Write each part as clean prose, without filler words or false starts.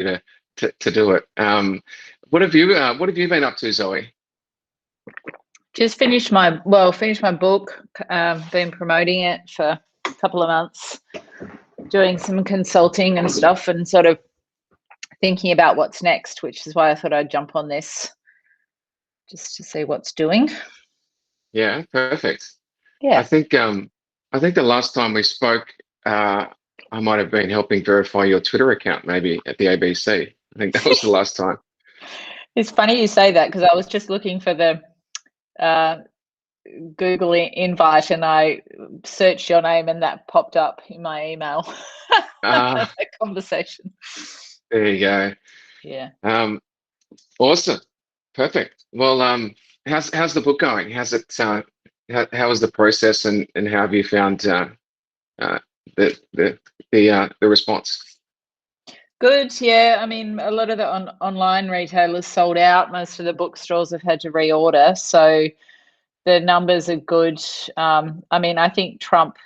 you to do it. What have you been up to, Zoe? Just finished my book. Been promoting it for a couple of months, doing some consulting and stuff, and sort of thinking about what's next, which is why I thought I'd jump on this just to see what's doing. Yeah, perfect. Yeah. I think the last time we spoke, I might have been helping verify your Twitter account, maybe at the ABC. I think that was the last time. It's funny you say that, because I was just looking for the Google invite, and I searched your name, and that popped up in my email. That conversation. There you go. Yeah. Awesome. Perfect. Well, how's the book going? How's it? How was the process, and how have you found the response? Good. Yeah. I mean, a lot of the online retailers sold out. Most of the bookstores have had to reorder, so the numbers are good. I mean, I think Trump,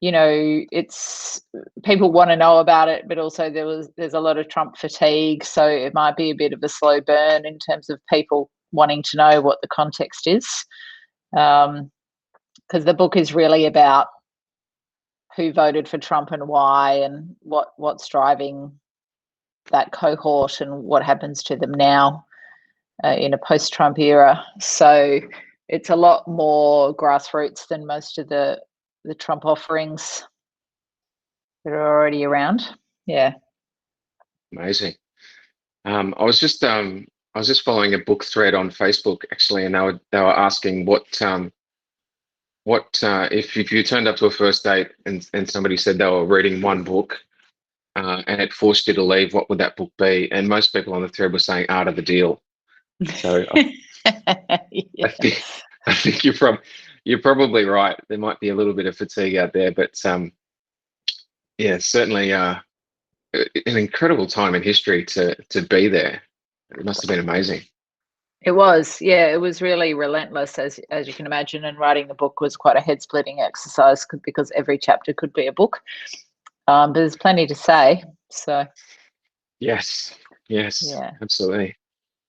it's people want to know about it, but also there's a lot of Trump fatigue, so it might be a bit of a slow burn in terms of people wanting to know what the context is, because the book is really about who voted for Trump and why, and what's driving that cohort and what happens to them now in a post-Trump era. So it's a lot more grassroots than most of the Trump offerings that are already around. Yeah. Amazing. I was just following a book thread on Facebook actually, and they were asking what if you turned up to a first date and somebody said they were reading one book and it forced you to leave, what would that book be? And most people on the thread were saying Art of the Deal. So Yeah. I think you're probably right. There might be a little bit of fatigue out there, but yeah, certainly an incredible time in history to be there. It must have been amazing. It was, yeah. It was really relentless, as you can imagine. And writing the book was quite a head-splitting exercise, because every chapter could be a book. But there's plenty to say. So yes, yeah, absolutely.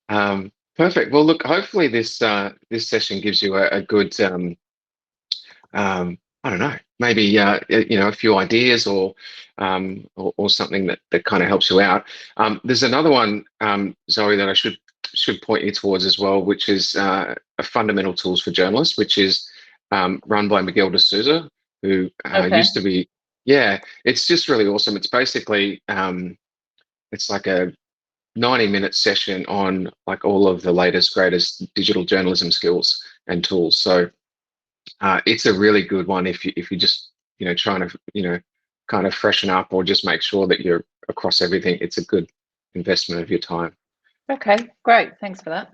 Perfect. Well, look, hopefully this session gives you a good I don't know, maybe a few ideas or something that kind of helps you out. There's another one, Zoe, that I should point you towards as well, which is a Fundamental Tools for Journalists, which is run by Miguel de Souza, who used to be. Yeah, it's just really awesome. It's basically it's like a 90-minute session on like all of the latest, greatest digital journalism skills and tools. So it's a really good one if you just trying to kind of freshen up or just make sure that you're across everything. It's a good investment of your time. Okay, great. Thanks for that.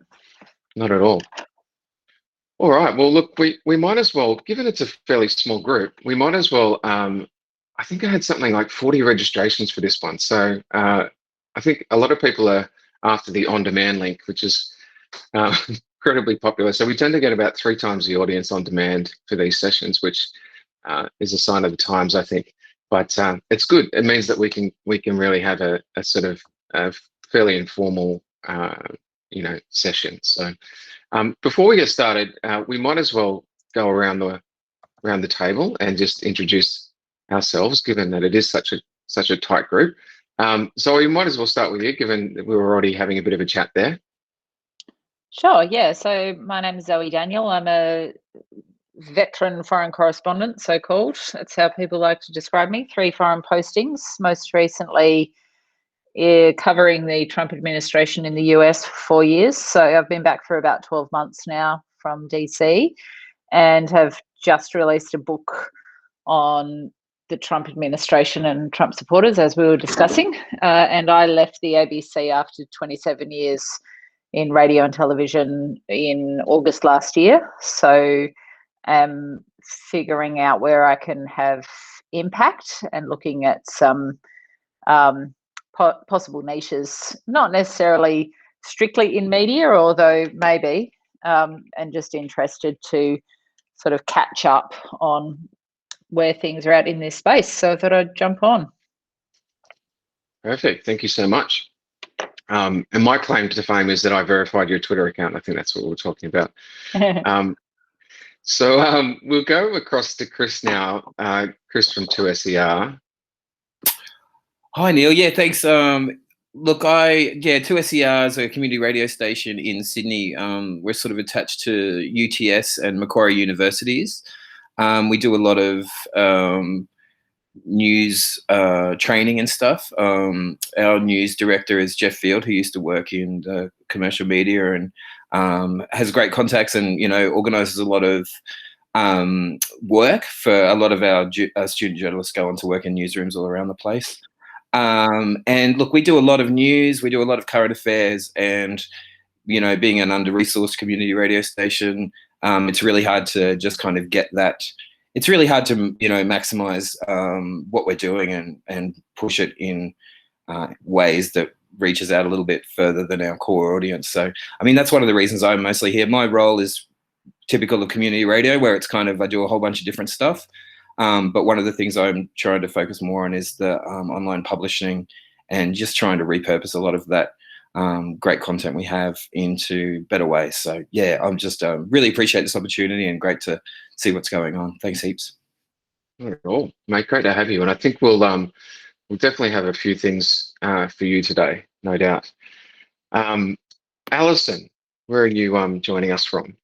Not at all. All right. Well, look, we might as well, given it's a fairly small group, we might as well. I think I had something like 40 registrations for this one. So I think a lot of people are after the on-demand link, which is incredibly popular. So we tend to get about 3 times the audience on demand for these sessions, which is a sign of the times, I think. But it's good. It means that we can really have a sort of fairly informal session. So before we get started, we might as well go around the table and just introduce ourselves, given that it is such a tight group. So we might as well start with you, given that we were already having a bit of a chat there. Sure, yeah. So my name is Zoe Daniel. I'm a veteran foreign correspondent, so-called. That's how people like to describe me. 3 foreign postings, most recently covering the Trump administration in the US for 4 years. So I've been back for about 12 months now from DC, and have just released a book on the Trump administration and Trump supporters, as we were discussing. And I left the ABC after 27 years in radio and television in August last year. So I'm figuring out where I can have impact and looking at some possible niches, not necessarily strictly in media, although maybe, and just interested to sort of catch up on where things are at in this space. So I thought I'd jump on. Perfect. Thank you so much. And my claim to fame is that I verified your Twitter account. I think that's what we're talking about. We'll go across to Chris now. Chris from 2SER. Hi, Neil. Yeah, thanks. Look, 2SER is a community radio station in Sydney. We're sort of attached to UTS and Macquarie universities. We do a lot of news training and stuff. Our news director is Jeff Field, who used to work in the commercial media and has great contacts and, organises a lot of work for a lot of our student journalists go on to work in newsrooms all around the place. And look, we do a lot of news, we do a lot of current affairs, and, being an under-resourced community radio station, it's really hard to just kind of get that. It's really hard to, maximize what we're doing and push it in ways that reaches out a little bit further than our core audience. So, I mean, that's one of the reasons I'm mostly here. My role is typical of community radio, where it's kind of, I do a whole bunch of different stuff. But one of the things I'm trying to focus more on is the online publishing and just trying to repurpose a lot of that great content we have into better ways. So yeah, I'm just really appreciate this opportunity and great to see what's going on. Thanks heaps. Not at all, mate. Great to have you. And I think we'll definitely have a few things for you today, no doubt. Alison, where are you joining us from?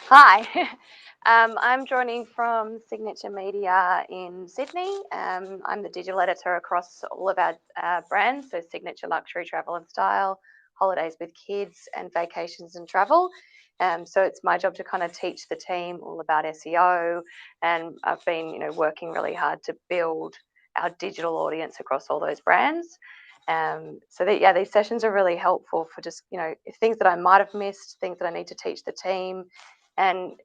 Hi, I'm joining from Signature Media in Sydney. I'm the digital editor across all of our brands, so Signature Luxury Travel and Style, Holidays with Kids, and Vacations and Travel. So it's my job to kind of teach the team all about SEO, and I've been, working really hard to build our digital audience across all those brands. These sessions are really helpful for just, things that I might have missed, things that I need to teach the team. And,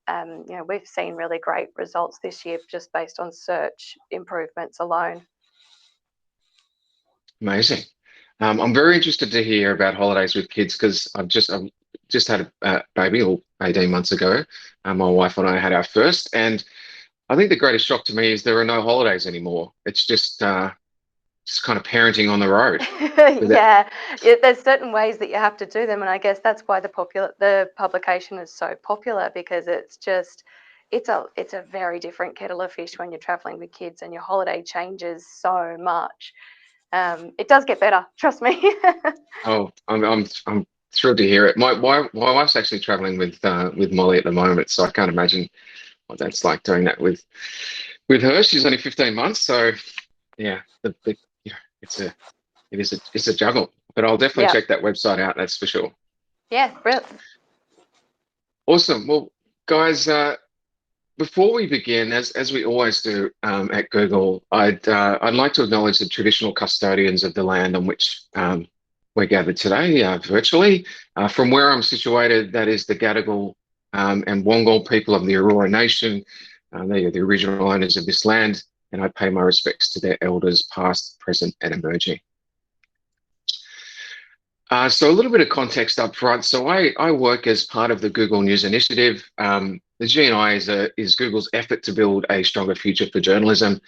we've seen really great results this year just based on search improvements alone. Amazing. I'm very interested to hear about Holidays with Kids because I've just had a baby 18 months ago. My wife and I had our first, and I think the greatest shock to me is there are no holidays anymore. It's just kind of parenting on the road. Yeah, there's certain ways that you have to do them, and I guess that's why the publication is so popular, because it's a very different kettle of fish when you're traveling with kids, and your holiday changes so much. It does get better, trust me. Oh, I'm thrilled to hear it. My wife's actually traveling with Molly at the moment, so I can't imagine what that's like doing that with her. She's only 15 months, so yeah, it's a juggle. But I'll definitely check that website out. That's for sure. Yeah, brilliant. Awesome. Well, guys, before we begin, as we always do at Google, I'd like to acknowledge the traditional custodians of the land on which we're gathered today, virtually. From where I'm situated, that is the Gadigal and Wongal people of the Aurora Nation. They are the original owners of this land, and I pay my respects to their elders, past, present, and emerging. So a little bit of context up front. So I work as part of the Google News Initiative. The G&I is Google's effort to build a stronger future for journalism.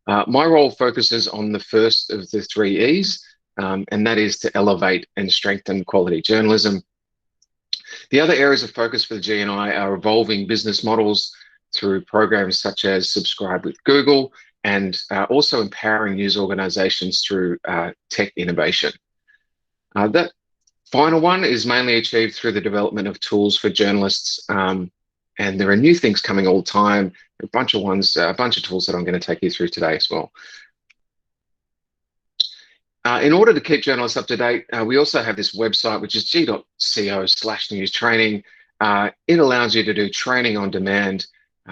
My role focuses on the first of the 3 E's, and that is to elevate and strengthen quality journalism. The other areas of focus for the G&I are evolving business models through programs such as Subscribe with Google, and also empowering news organizations through tech innovation. That final one is mainly achieved through the development of tools for journalists, and there are new things coming all the time. A bunch of tools that I'm going to take you through today as well. In order to keep journalists up to date, we also have this website, which is g.co/news training. It allows you to do training on demand.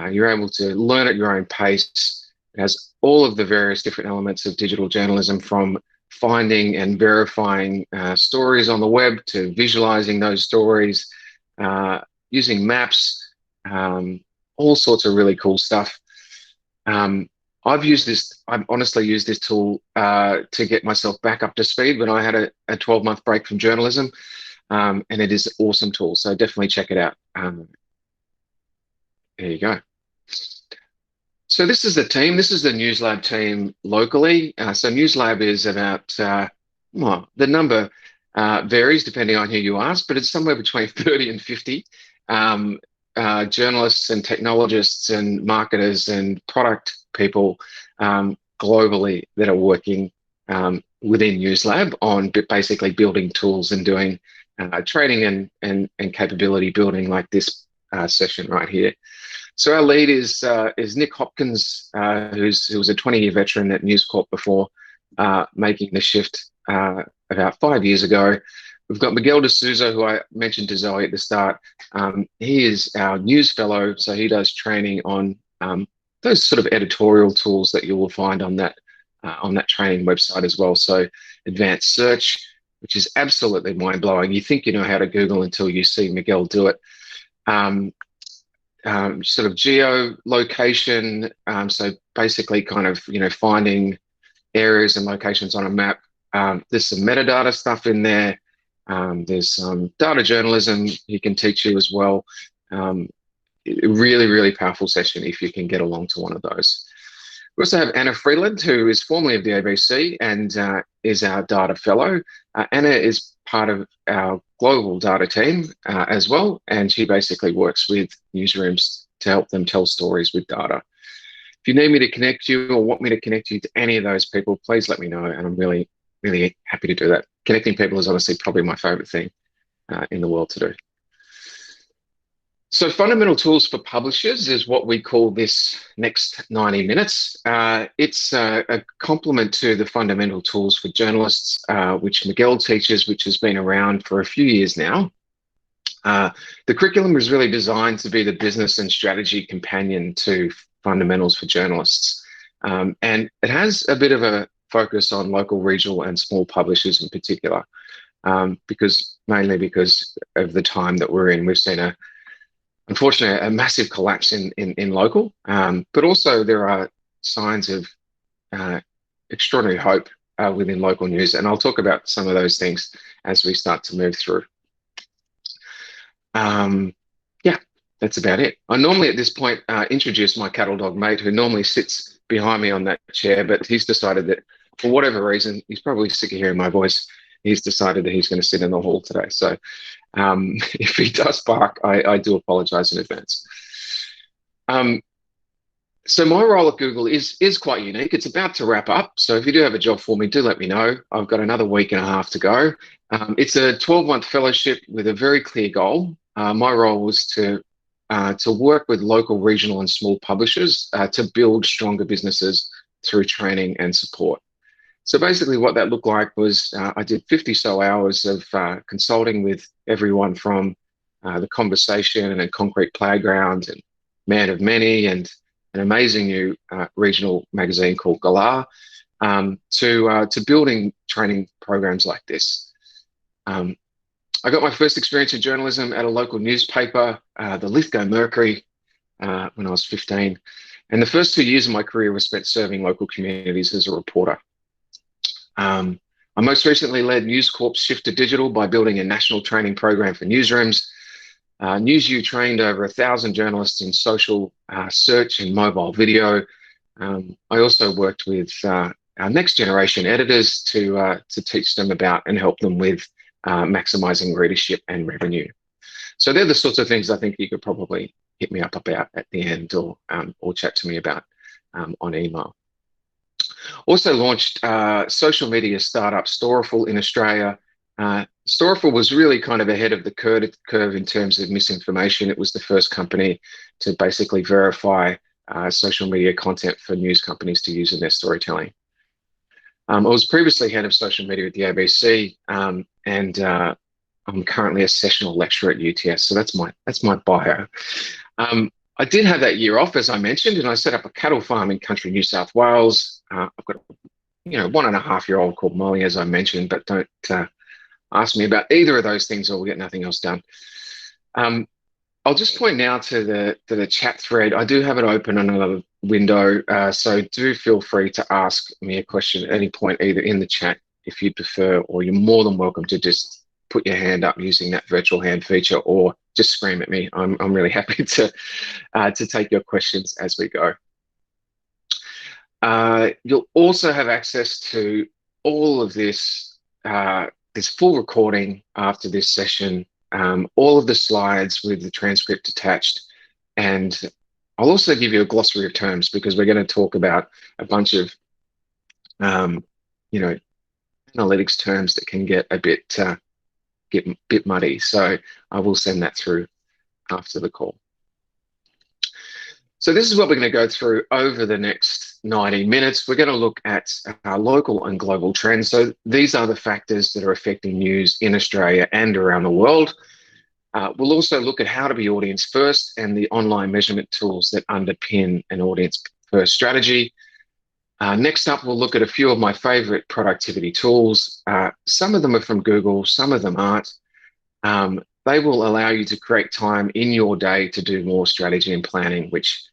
You're able to learn at your own pace. It has all of the various different elements of digital journalism, from finding and verifying stories on the web to visualizing those stories, using maps, all sorts of really cool stuff. I've honestly used this tool to get myself back up to speed when I had a 12-month break from journalism, and it is an awesome tool, so definitely check it out. There you go. So this is the team. This is the Newslab team locally. So Newslab is about well, the number varies depending on who you ask, but it's somewhere between 30 and 50 journalists and technologists and marketers and product people globally that are working within Newslab on basically building tools and doing training and capability building like this session right here. So our lead is Nick Hopkins, who was a 20-year veteran at News Corp before making the shift about 5 years ago. We've got Miguel D'Souza, who I mentioned to Zoe at the start. He is our news fellow, so he does training on those sort of editorial tools that you will find on that training website as well. So advanced search, which is absolutely mind-blowing. You think you know how to Google until you see Miguel do it. Sort of geolocation, so basically kind of, finding areas and locations on a map. There's some metadata stuff in there. There's some data journalism he can teach you as well. Really, really powerful session if you can get along to one of those. We also have Anna Freeland, who is formerly of the ABC and is our data fellow. Anna is part of our global data team as well, and she basically works with newsrooms to help them tell stories with data. If you need me to connect you or want me to connect you to any of those people, please let me know, and I'm really, really happy to do that. Connecting people is honestly probably my favorite thing in the world to do. So fundamental tools for publishers is what we call this next 90 minutes. It's a complement to the fundamental tools for journalists, which Miguel teaches, which has been around for a few years now. The curriculum was really designed to be the business and strategy companion to fundamentals for journalists. And it has a bit of a focus on local, regional, and small publishers in particular, mainly because of the time that we're in. We've seen unfortunately, a massive collapse in local, but also there are signs of extraordinary hope within local news, and I'll talk about some of those things as we start to move through. Yeah, that's about it. I normally at this point introduce my cattle dog mate, who normally sits behind me on that chair, but he's decided that for whatever reason, he's probably sick of hearing my voice, he's decided that he's going to sit in the hall today. So if he does bark, I do apologize in advance. So my role at Google is quite unique. It's about to wrap up. So if you do have a job for me, do let me know. I've got another week and a half to go. It's a 12-month fellowship with a very clear goal. My role was to work with local, regional, and small publishers to build stronger businesses through training and support. So basically what that looked like was I did 50 so hours of consulting with everyone from The Conversation and Concrete Playground and Man of Many and an amazing new regional magazine called Galah to building training programs like this. I got my first experience in journalism at a local newspaper, the Lithgow Mercury, when I was 15. And the first 2 years of my career was spent serving local communities as a reporter. I most recently led News Corp's shift to digital by building a national training program for newsrooms. NewsU trained over 1,000 journalists in social search and mobile video. I also worked with our next generation editors to teach them about and help them with maximizing readership and revenue. So they're the sorts of things I think you could probably hit me up about at the end or chat to me about on email. Also launched social media startup Storiful in Australia. Storiful was really kind of ahead of the curve in terms of misinformation. It was the first company to basically verify social media content for news companies to use in their storytelling. I was previously head of social media at the ABC, and I'm currently a sessional lecturer at UTS. So that's my bio. I did have that year off, as I mentioned, and I set up a cattle farm in country New South Wales. I've got a 1.5-year-old called Molly, as I mentioned, but don't ask me about either of those things or we'll get nothing else done. I'll just point now to the chat thread. I do have it open on another window, so do feel free to ask me a question at any point, either in the chat if you prefer, or you're more than welcome to just put your hand up using that virtual hand feature, or just scream at me. I'm really happy to take your questions as we go. You'll also have access to all of this this full recording after this session, all of the slides with the transcript attached, and I'll also give you a glossary of terms because we're going to talk about a bunch of, analytics terms that can get a bit muddy. So I will send that through after the call. So this is what we're going to go through over the next 90 minutes. We're going to look at local and global trends. So these are the factors that are affecting news in Australia and around the world. We'll also look at how to be audience first and the online measurement tools that underpin an audience first strategy. Next up, we'll look at a few of my favorite productivity tools. Some of them are from Google, some of them aren't. They will allow you to create time in your day to do more strategy and planning, which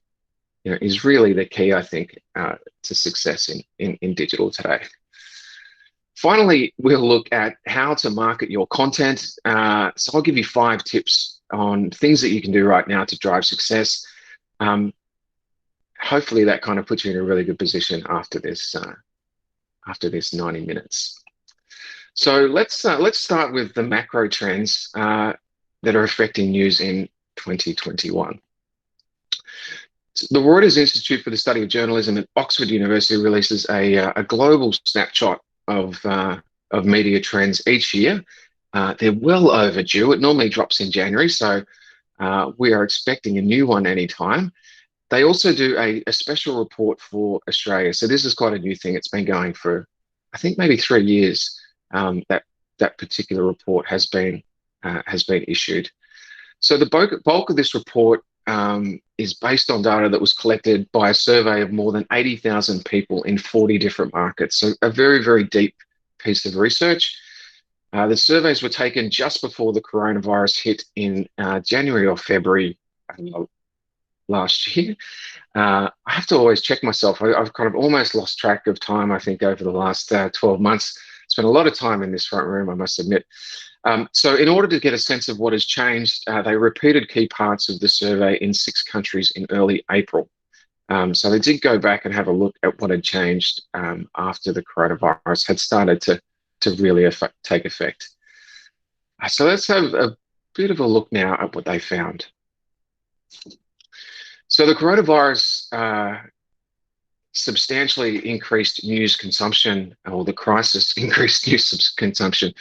is really the key, I think, to success in digital today. Finally, we'll look at how to market your content. So I'll give you 5 tips on things that you can do right now to drive success. Hopefully that kind of puts you in a really good position after this 90 minutes. So let's start with the macro trends that are affecting news in 2021. The Reuters Institute for the Study of Journalism at Oxford University releases a global snapshot of media trends each year. They're well overdue. It normally drops in January, so we are expecting a new one anytime. They also do a special report for Australia. So this is quite a new thing. It's been going for, I think, maybe 3 years. That particular report has been issued. So the bulk of this report is based on data that was collected by a survey of more than 80,000 people in 40 different markets. So a very, very deep piece of research. The surveys were taken just before the coronavirus hit in January or February last year. I have to always check myself. I've kind of almost lost track of time, I think, over the last 12 months. Spent a lot of time in this front room, I must admit. So in order to get a sense of what has changed, they repeated key parts of the survey in 6 countries in early April. So they did go back and have a look at what had changed after the coronavirus had started to really take effect. So let's have a bit of a look now at what they found. So the coronavirus substantially increased news consumption, or the crisis increased news consumption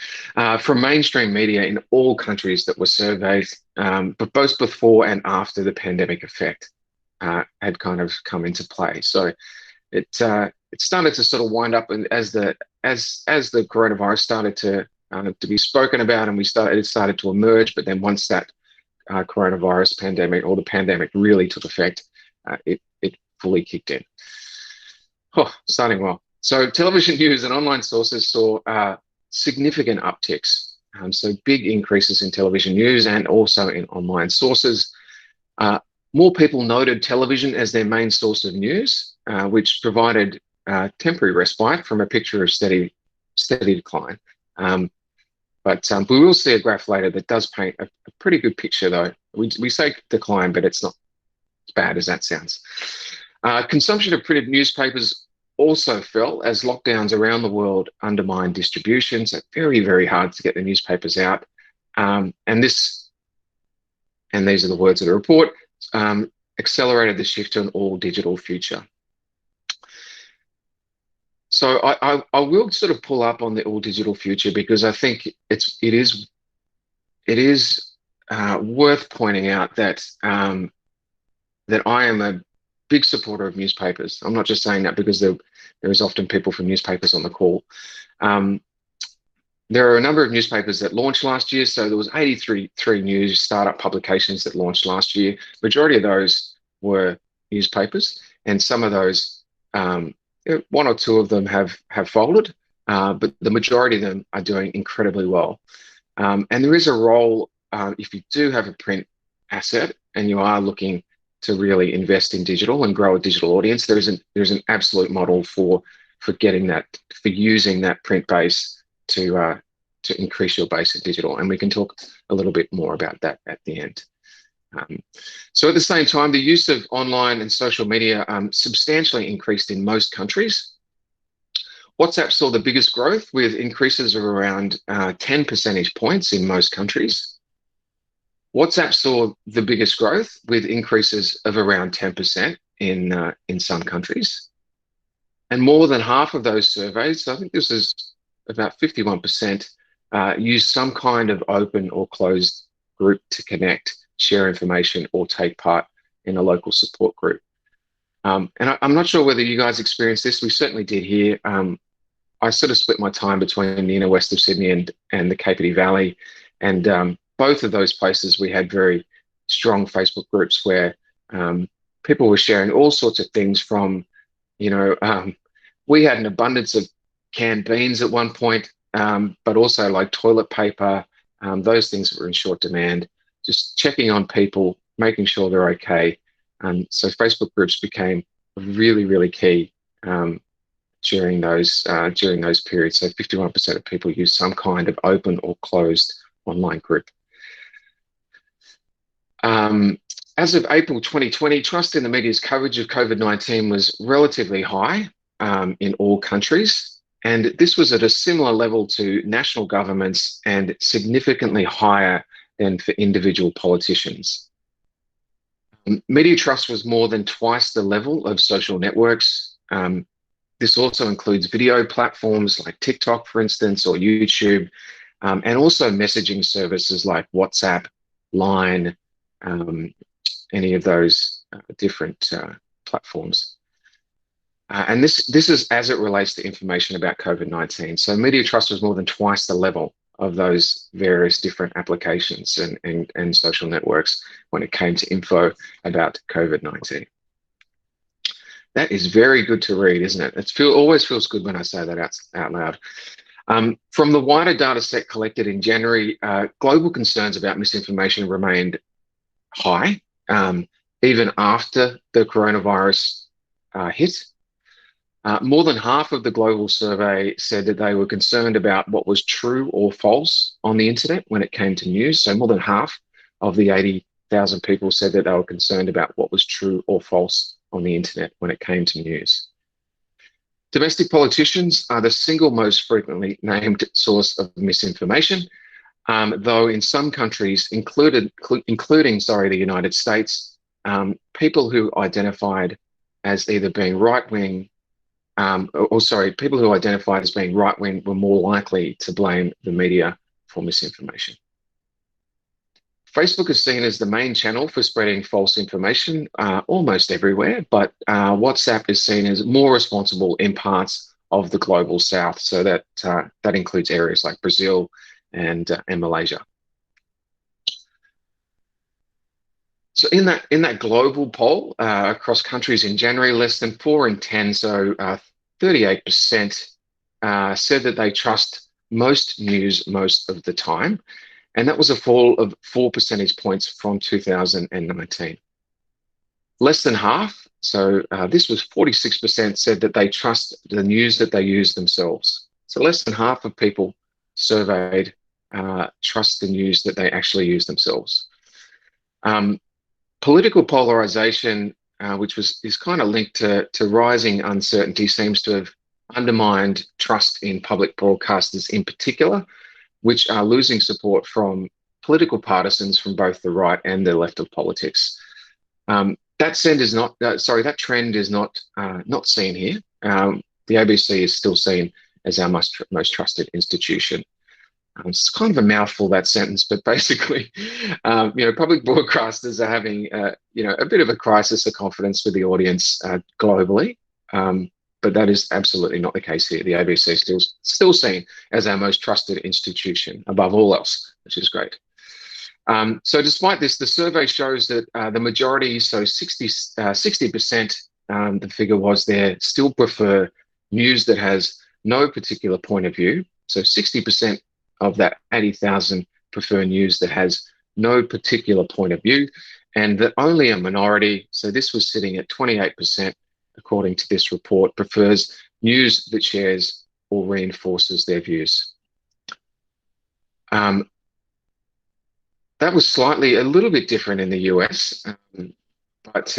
from mainstream media in all countries that were surveyed, but both before and after the pandemic effect had kind of come into play. So it started to sort of wind up, and as the coronavirus started to be spoken about, and it started to emerge, but then once that coronavirus pandemic, or the pandemic, really took effect, it fully kicked in. Starting well. So television news and online sources saw significant upticks. So big increases in television news and also in online sources. More people noted television as their main source of news, which provided temporary respite from a picture of steady decline. But we will see a graph later that does paint a pretty good picture, though. We say decline, but it's not as bad as that sounds. Consumption of printed newspapers also fell as lockdowns around the world undermined distribution. So very, very hard to get the newspapers out. And these are the words of the report, accelerated the shift to an all-digital future. So I will sort of pull up on the all-digital future because I think it is worth pointing out that that I am a big supporter of newspapers. I'm not just saying that because there is often people from newspapers on the call. There are a number of newspapers that launched last year. So there was 83 new startup publications that launched last year. Majority of those were newspapers, and some of those, 1 or 2 of them have folded, but the majority of them are doing incredibly well. And there is a role, if you do have a print asset and you are looking to really invest in digital and grow a digital audience, there's an absolute model for using that print base to increase your base in digital, and we can talk a little bit more about that at the end. So at the same time, the use of online and social media substantially increased in most countries. WhatsApp saw the biggest growth with increases of around 10 percentage points in most countries. WhatsApp saw the biggest growth with increases of around 10% in some countries. And more than half of those surveys, so I think this is about 51%, use some kind of open or closed group to connect, share information, or take part in a local support group. And I'm not sure whether you guys experienced this. We certainly did here. I sort of split my time between the inner west of Sydney and the Kapiti Valley. And both of those places, we had very strong Facebook groups where people were sharing all sorts of things from, we had an abundance of canned beans at one point, but also like toilet paper, those things that were in short demand, just checking on people, making sure they're okay. So Facebook groups became really, really key during those periods. So 51% of people use some kind of open or closed online group. As of April 2020, trust in the media's coverage of COVID-19 was relatively high in all countries, and this was at a similar level to national governments and significantly higher than for individual politicians. Media trust was more than twice the level of social networks. This also includes video platforms like TikTok, for instance, or YouTube, and also messaging services like WhatsApp, Line, any of those different platforms. And this is as it relates to information about COVID-19. So media trust was more than twice the level of those various different applications and social networks when it came to info about COVID-19. That is very good to read, isn't it? It always feels good when I say that out loud. From the wider data set collected in January, global concerns about misinformation remained high, even after the coronavirus hit. More than half of the global survey said that they were concerned about what was true or false on the internet when it came to news. So more than half of the 80,000 people said that they were concerned about what was true or false on the internet when it came to news. Domestic politicians are the single most frequently named source of misinformation, though in some countries, including the United States, people who identified as either being right-wing, people who identified as being right-wing were more likely to blame the media for misinformation. Facebook is seen as the main channel for spreading false information almost everywhere, but WhatsApp is seen as more responsible in parts of the global south. So that includes areas like Brazil and Malaysia. So in that global poll across countries in January, less than 4 in 10, so 38% said that they trust most news most of the time. And that was a fall of 4 percentage points from 2019. Less than half, so this was 46%, said that they trust the news that they use themselves. So less than half of people surveyed trust the news that they actually use themselves. Political polarization, which is kind of linked to rising uncertainty, seems to have undermined trust in public broadcasters in particular, which are losing support from political partisans from both the right and the left of politics. That trend is not seen here. The ABC is still seen as our most trusted institution. It's kind of a mouthful, that sentence, but basically, public broadcasters are having, a bit of a crisis of confidence with the audience globally. But that is absolutely not the case here. The ABC is still seen as our most trusted institution above all else, which is great. So despite this, the survey shows that the majority, so 60%, the figure was there, still prefer news that has no particular point of view. So 60% of that 80,000 prefer news that has no particular point of view, and that only a minority, so this was sitting at 28%, according to this report, prefers news that shares or reinforces their views. That was a little bit different in the US, but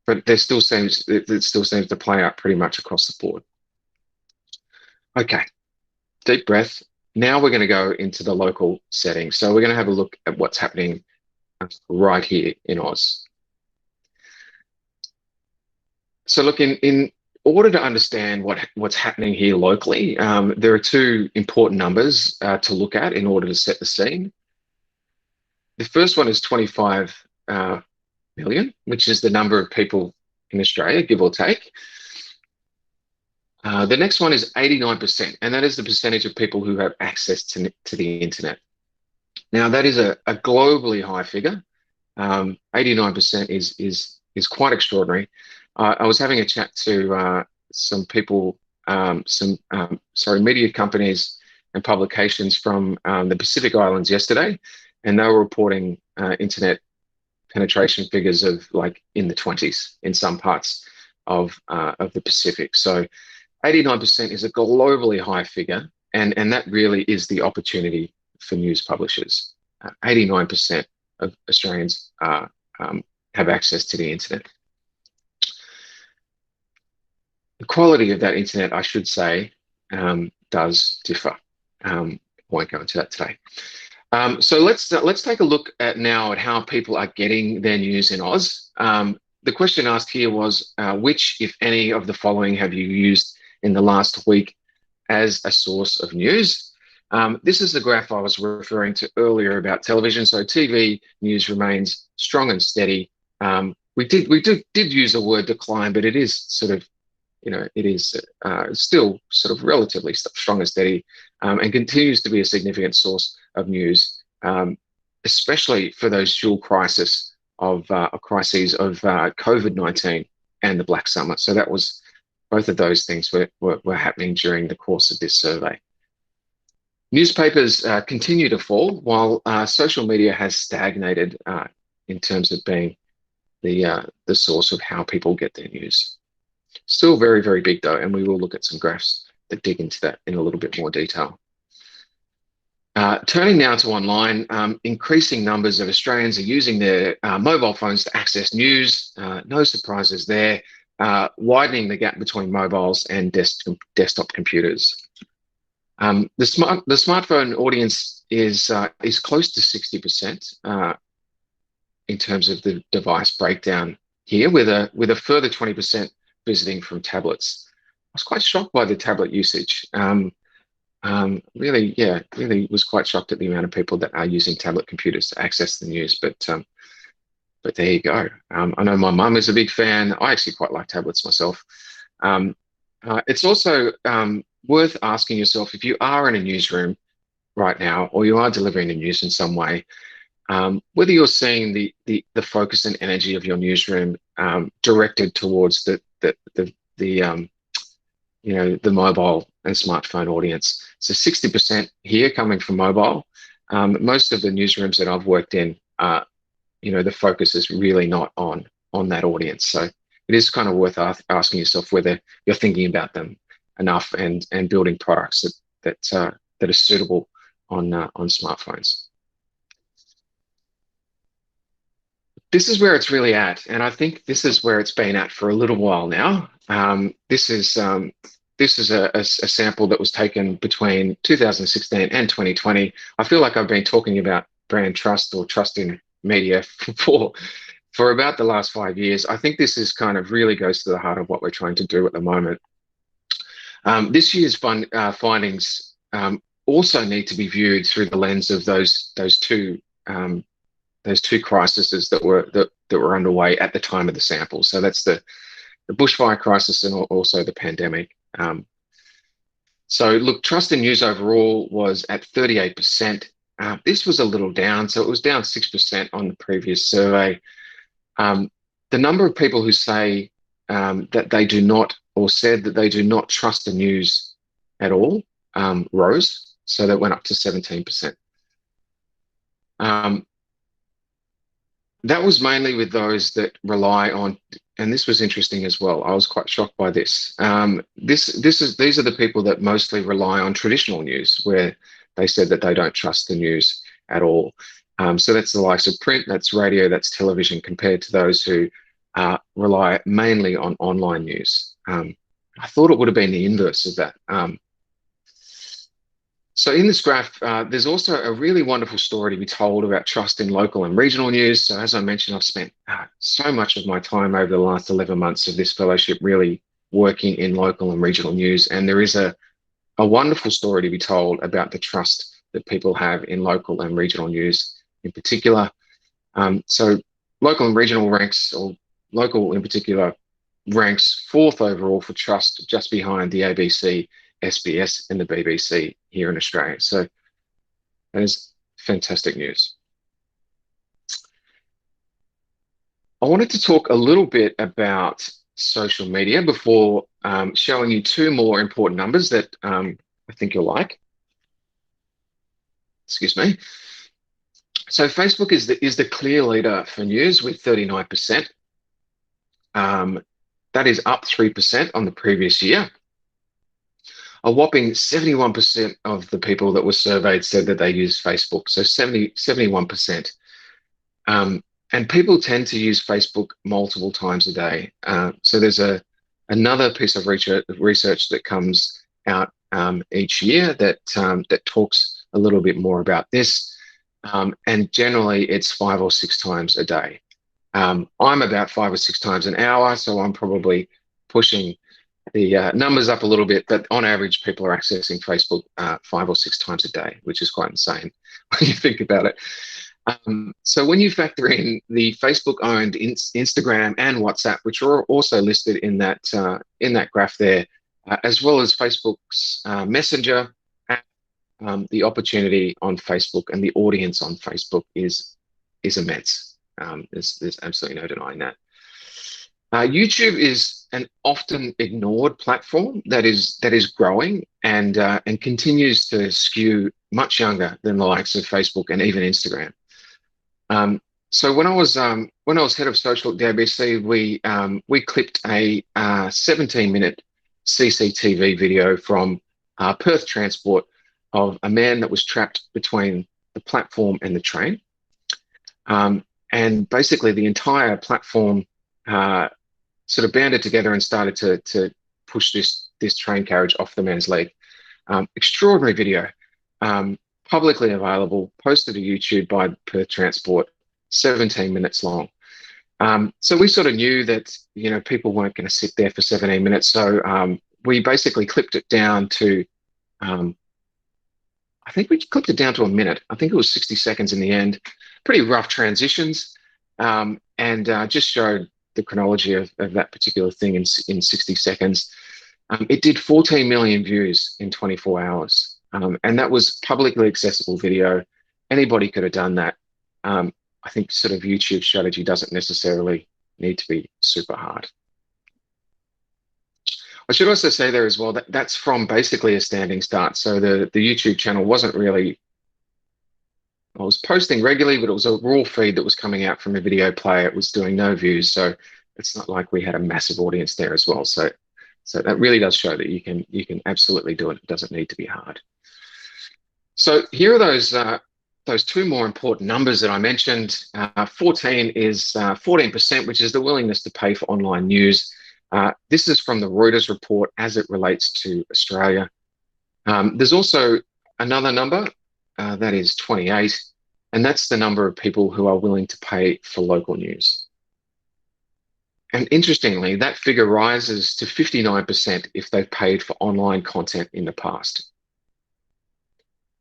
it still seems to play out pretty much across the board. Okay, deep breath. Now we're going to go into the local setting. So we're going to have a look at what's happening right here in Oz. So look, in order to understand what's happening here locally, there are two important numbers to look at in order to set the scene. The first one is 25 million, which is the number of people in Australia, give or take. The next one is 89%, and that is the percentage of people who have access to the internet. Now, that is a globally high figure. 89% is quite extraordinary. I was having a chat to some people, media companies and publications from the Pacific Islands yesterday, and they were reporting internet penetration figures of like in the 20s in some parts of the Pacific. So 89% is a globally high figure, and that really is the opportunity for news publishers. 89% of Australians have access to the internet. The quality of that internet, I should say, does differ. Won't go into that today. So let's take a look at now at how people are getting their news in Oz. The question asked here was, which, if any, of the following have you used in the last week as a source of news? This is the graph I was referring to earlier about television. So TV news remains strong and steady. We did use the word decline, but it is sort of, it is still sort of relatively strong and steady, and continues to be a significant source of news, especially for those dual crises of COVID-19 and the Black Summer. So that was, both of those things were happening during the course of this survey. Newspapers continue to fall, while social media has stagnated in terms of being the source of how people get their news. Still very, very big though, and we will look at some graphs that dig into that in a little bit more detail. Turning now to online, increasing numbers of Australians are using their mobile phones to access news. No surprises there. Widening the gap between mobiles and desktop computers. The smartphone audience is close to 60% in terms of the device breakdown here, with a further 20% visiting from tablets. I was quite shocked by the tablet usage. Really was quite shocked at the amount of people that are using tablet computers to access the news. But there you go. I know my mum is a big fan. I actually quite like tablets myself. It's also worth asking yourself, if you are in a newsroom right now, or you are delivering the news in some way, whether you're seeing the focus and energy of your newsroom directed towards the mobile and smartphone audience. So 60% here coming from mobile. Most of the newsrooms that I've worked in, the focus is really not on that audience. So it is kind of worth asking yourself whether you're thinking about them enough and building products that are suitable on smartphones. This is where it's really at, and I think this is where it's been at for a little while now. This is a sample that was taken between 2016 and 2020. I feel like I've been talking about brand trust or trust in media for about the last 5 years. I think this is kind of really goes to the heart of what we're trying to do at the moment. This year's findings also need to be viewed through the lens of those two crises that were underway at the time of the sample. So that's the bushfire crisis and also the pandemic. So look, trust in news overall was at 38%. This was a little down, so it was down 6% on the previous survey. The number of people who say that they do not, or said that they do not trust the news at all, rose, so that went up to 17%. That was mainly with those that rely on, and this was interesting as well. I was quite shocked by this. These are the people that mostly rely on traditional news, where they said that they don't trust the news at all. So that's the likes of print, that's radio, that's television, compared to those who rely mainly on online news. I thought it would have been the inverse of that. So in this graph, there's also a really wonderful story to be told about trust in local and regional news. So as I mentioned, I've spent so much of my time over the last 11 months of this fellowship really working in local and regional news. And there is a wonderful story to be told about the trust that people have in local and regional news in particular. So local and regional ranks, or local in particular, ranks 4th overall for trust, just behind the ABC, SBS, and the BBC here in Australia. So that is fantastic news. I wanted to talk a little bit about social media before showing you 2 more important numbers that I think you'll like. Excuse me. So Facebook is the clear leader for news with 39%. That is up 3% on the previous year. A whopping 71% of the people that were surveyed said that they use Facebook. So 71%. And people tend to use Facebook multiple times a day. So there's another piece of research that comes out each year that talks a little bit more about this. And generally, it's 5 or 6 times a day. I'm about 5 or 6 times an hour, so I'm probably pushing the numbers up a little bit, but on average, people are accessing Facebook 5 or 6 times a day, which is quite insane when you think about it. So when you factor in the Facebook-owned Instagram and WhatsApp, which are also listed in that graph there, as well as Facebook's Messenger app, the opportunity on Facebook and the audience on Facebook is immense. There's absolutely no denying that. YouTube is an often ignored platform that is growing and continues to skew much younger than the likes of Facebook and even Instagram. So when I was head of social at the ABC, we clipped a 17-minute CCTV video from Perth Transport of a man that was trapped between the platform and the train. And basically the entire platform sort of banded together and started to push this train carriage off the man's leg. Extraordinary video, publicly available, posted to YouTube by Perth Transport, 17 minutes long. So we sort of knew that, you know, people weren't going to sit there for 17 minutes. So we basically clipped it down to, I think we clipped it down to a minute. I think it was 60 seconds in the end. Pretty rough transitions, and just showed the chronology of that particular thing in 60 seconds. It did 14 million views in 24 hours. And that was publicly accessible video. Anybody could have done that. I think sort of YouTube strategy doesn't necessarily need to be super hard. I should also say there as well that that's from basically a standing start. So the YouTube channel wasn't really, I was posting regularly, but it was a raw feed that was coming out from a video player. It was doing no views. So it's not like we had a massive audience there as well. So that really does show that you can absolutely do it. It doesn't need to be hard. So here are those 2 more important numbers that I mentioned. 14 is 14%, which is the willingness to pay for online news. This is from the Reuters report as it relates to Australia. There's also another number that is 28, and that's the number of people who are willing to pay for local news. And interestingly, that figure rises to 59% if they've paid for online content in the past.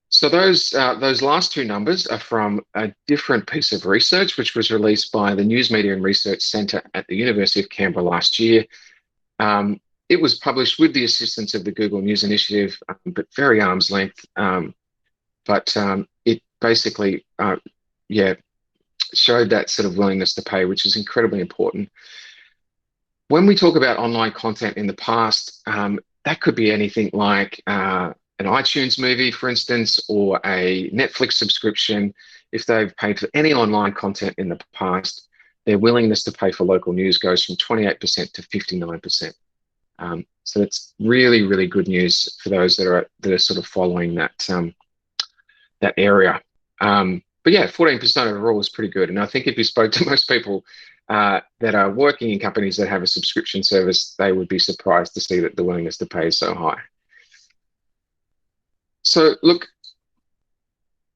So those last 2 numbers are from a different piece of research, which was released by the News Media and Research Centre at the University of Canberra last year. It was published with the assistance of the Google News Initiative, but very arm's length. But it basically, showed that sort of willingness to pay, which is incredibly important. When we talk about online content in the past, that could be anything like an iTunes movie, for instance, or a Netflix subscription. If they've paid for any online content in the past, their willingness to pay for local news goes from 28% to 59%. So that's really, really good news for those that are sort of following that area. But yeah, 14% overall is pretty good. And I think if you spoke to most people that are working in companies that have a subscription service, they would be surprised to see that the willingness to pay is so high. So look,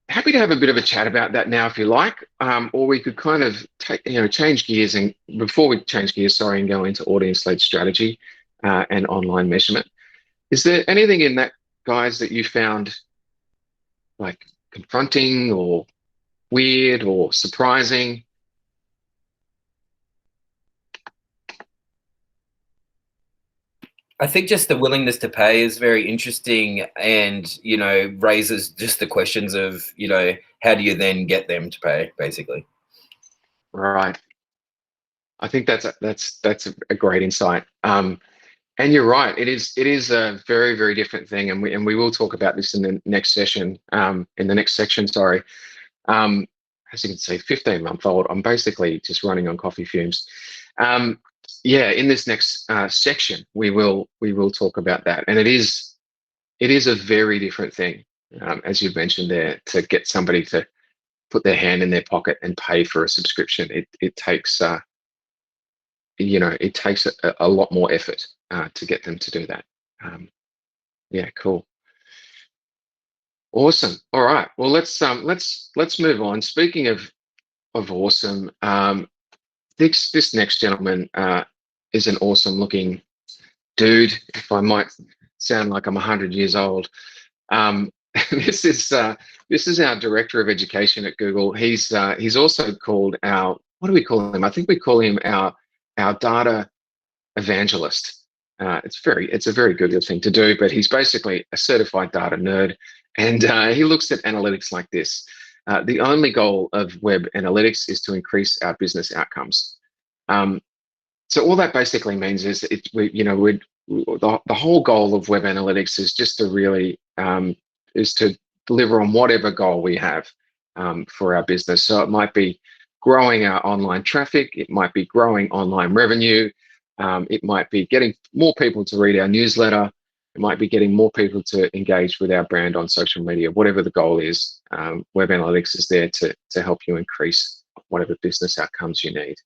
happy to have a bit of a chat about that now if you like, or we could kind of change gears, and before we change gears, sorry, and go into audience-led strategy and online measurement. Is there anything in that, guys, that you found like confronting or weird or surprising? I think just the willingness to pay is very interesting, and raises just the questions of how do you then get them to pay, basically. Right. I think that's a great insight. And you're right. It is a very, very different thing, and we will talk about this in the next session. In the next section, sorry. As you can see, 15-month-old. I'm basically just running on coffee fumes. Yeah, in this next section, we will talk about that, and it is a very different thing, as you mentioned there, to get somebody to put their hand in their pocket and pay for a subscription. It takes it takes a lot more effort to get them to do that. Yeah, cool, awesome. All right, well, let's move on. Speaking of awesome, this next gentleman is an awesome looking dude, if I might sound like I'm 100 years old. This is our director of education at Google. He's also called our, what do we call him? I think we call him our data evangelist. It's a very good thing to do, but he's basically a certified data nerd, and he looks at analytics like this. The only goal of web analytics is to increase our business outcomes. So all that basically means is the whole goal of web analytics is just to really is to deliver on whatever goal we have for our business. So it might be growing our online traffic, it might be growing online revenue, it might be getting more people to read our newsletter, it might be getting more people to engage with our brand on social media. Whatever the goal is, web analytics is there to help you increase whatever business outcomes you need.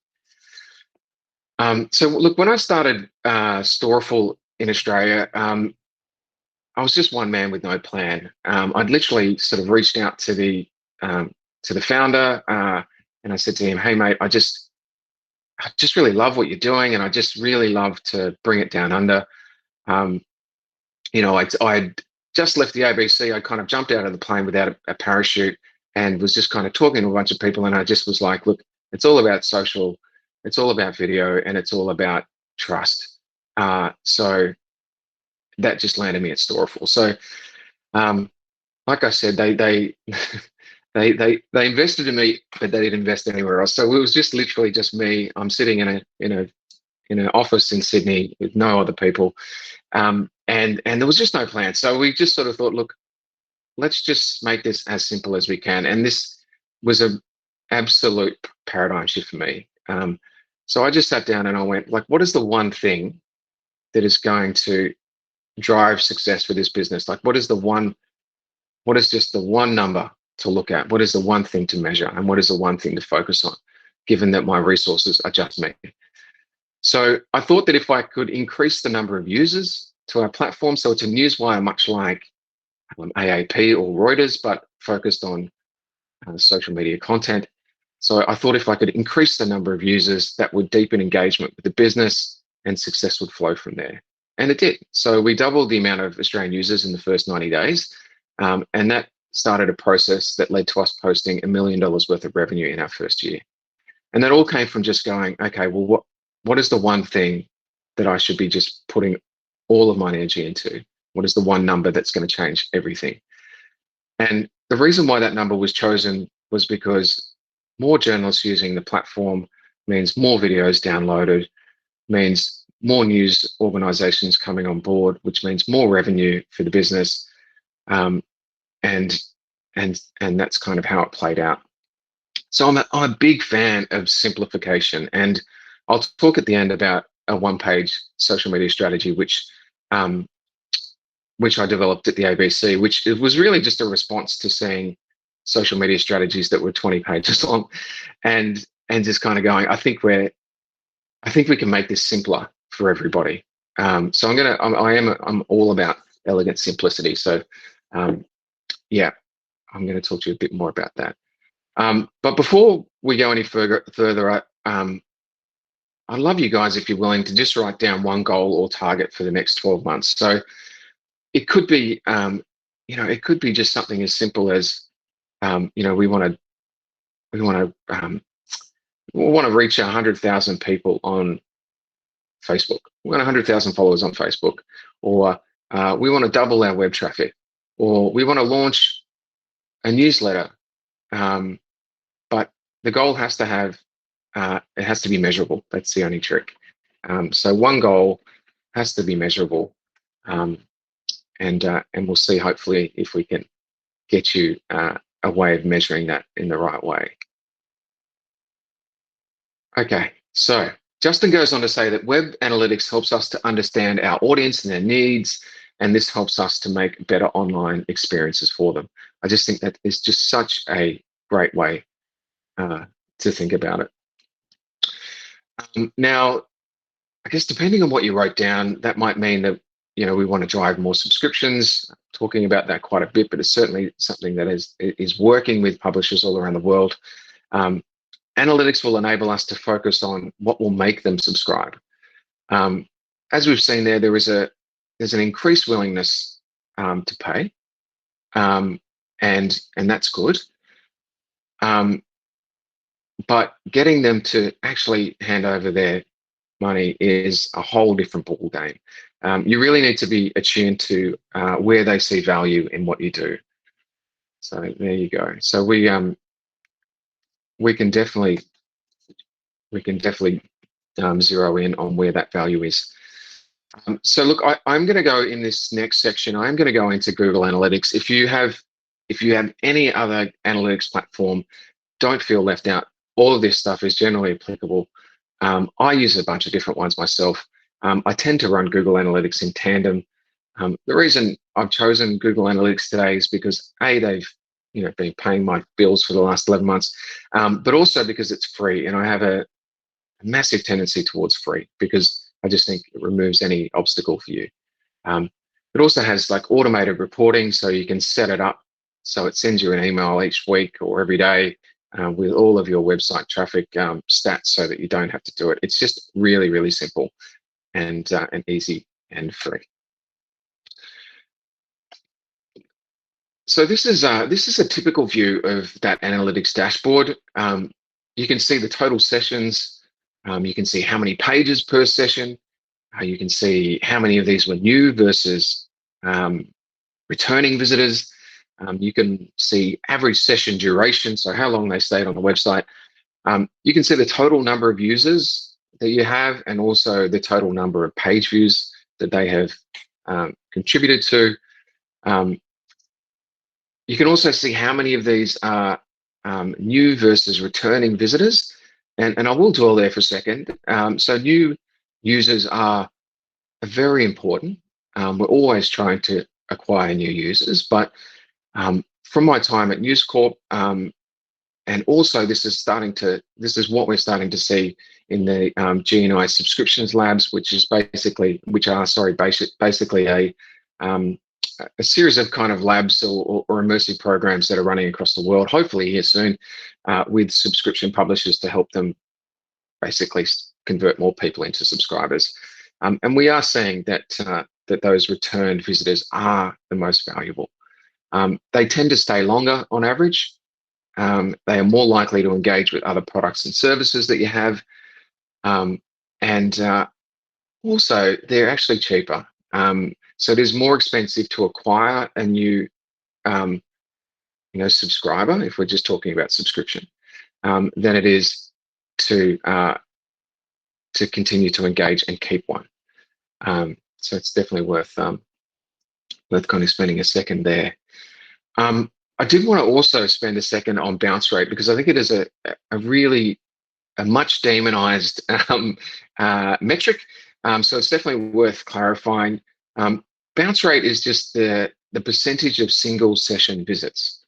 So look, when I started Storeful in Australia, I was just one man with no plan. I'd literally sort of reached out to the founder, and I said to him, "Hey mate, I just really love what you're doing, and I just really love to bring it down under." I'd just left the ABC. I kind of jumped out of the plane without a parachute, and was just kind of talking to a bunch of people, and I just was like, "Look, it's all about social, it's all about video, and it's all about trust." So that just landed me at Storeful. So, like I said, they they invested in me, but they didn't invest anywhere else. So it was just literally just me. I'm sitting in an office in Sydney with no other people, and there was just no plan. So we just sort of thought, look, let's just make this as simple as we can. And this was an absolute paradigm shift for me. So I just sat down and I went, like, what is the one thing that is going to drive success for this business? Like, what is just the one number to look at? What is the one thing to measure? And what is the one thing to focus on, given that my resources are just me? So I thought that if I could increase the number of users to our platform, so it's a newswire much like AAP or Reuters, but focused on social media content. So I thought if I could increase the number of users, that would deepen engagement with the business and success would flow from there. And it did. So we doubled the amount of Australian users in the first 90 days. And that started a process that led to us posting $1 million worth of revenue in our first year. And that all came from just going, okay, well, what is the one thing that I should be just putting all of my energy into? What is the one number that's going to change everything? And the reason why that number was chosen was because more journalists using the platform means more videos downloaded, means more news organizations coming on board, which means more revenue for the business. And that's kind of how it played out. So I'm a big fan of simplification, and I'll talk at the end about a one-page social media strategy, which I developed at the ABC, which it was really just a response to seeing social media strategies that were 20 pages long, and just kind of going, I think we can make this simpler for everybody. So I'm all about elegant simplicity. So yeah, I'm going to talk to you a bit more about that. But before we go any further, I'd love you guys, if you're willing, to just write down one goal or target for the next 12 months. So it could be, it could be just something as simple as, we want to reach 100,000 people on Facebook. We want 100,000 followers on Facebook, or we want to double our web traffic, or we want to launch a newsletter. But the goal has to have, it has to be measurable. That's the only trick. So one goal has to be measurable, and we'll see hopefully if we can get you a way of measuring that in the right way. Okay, so Justin goes on to say that web analytics helps us to understand our audience and their needs, and this helps us to make better online experiences for them. I just think that is just such a great way to think about it. Now, I guess depending on what you wrote down, that might mean that we want to drive more subscriptions. Talking about that quite a bit, but it's certainly something that is working with publishers all around the world. Analytics will enable us to focus on what will make them subscribe. As we've seen there's an increased willingness to pay, and that's good. But getting them to actually hand over their money is a whole different ball game. You really need to be attuned to where they see value in what you do. So there you go. So we can definitely zero in on where that value is. So look, I'm going to go in this next section. I'm going to go into Google Analytics. If you have any other analytics platform, don't feel left out. All of this stuff is generally applicable. I use a bunch of different ones myself. I tend to run Google Analytics in tandem. The reason I've chosen Google Analytics today is because they've been paying my bills for the last 11 months, but also because it's free, and I have a massive tendency towards free because I just think it removes any obstacle for you. It also has like automated reporting, so you can set it up so it sends you an email each week or every day with all of your website traffic stats, so that you don't have to do it. It's just really, really simple and easy and free. So this is a typical view of that analytics dashboard. You can see the total sessions. You can see how many pages per session. You can see how many of these were new versus returning visitors. You can see average session duration, so how long they stayed on the website. You can see the total number of users that you have, and also the total number of page views that they have contributed to. You can also see how many of these are new versus returning visitors. And I will dwell there for a second. So new users are very important. We're always trying to acquire new users, but from my time at News Corp, and also this is what we're starting to see in the G&I subscriptions labs, which are basically a series of kind of labs or immersive programs that are running across the world, hopefully here soon, with subscription publishers to help them basically convert more people into subscribers. And we are seeing that those returned visitors are the most valuable. They tend to stay longer on average. They are more likely to engage with other products and services that you have. And also, they're actually cheaper. So it is more expensive to acquire a new subscriber, if we're just talking about subscription, than it is to continue to engage and keep one. So it's definitely worth kind of spending a second there. I did want to also spend a second on bounce rate, because I think it is a much demonized metric. So it's definitely worth clarifying. Bounce rate is just the percentage of single session visits.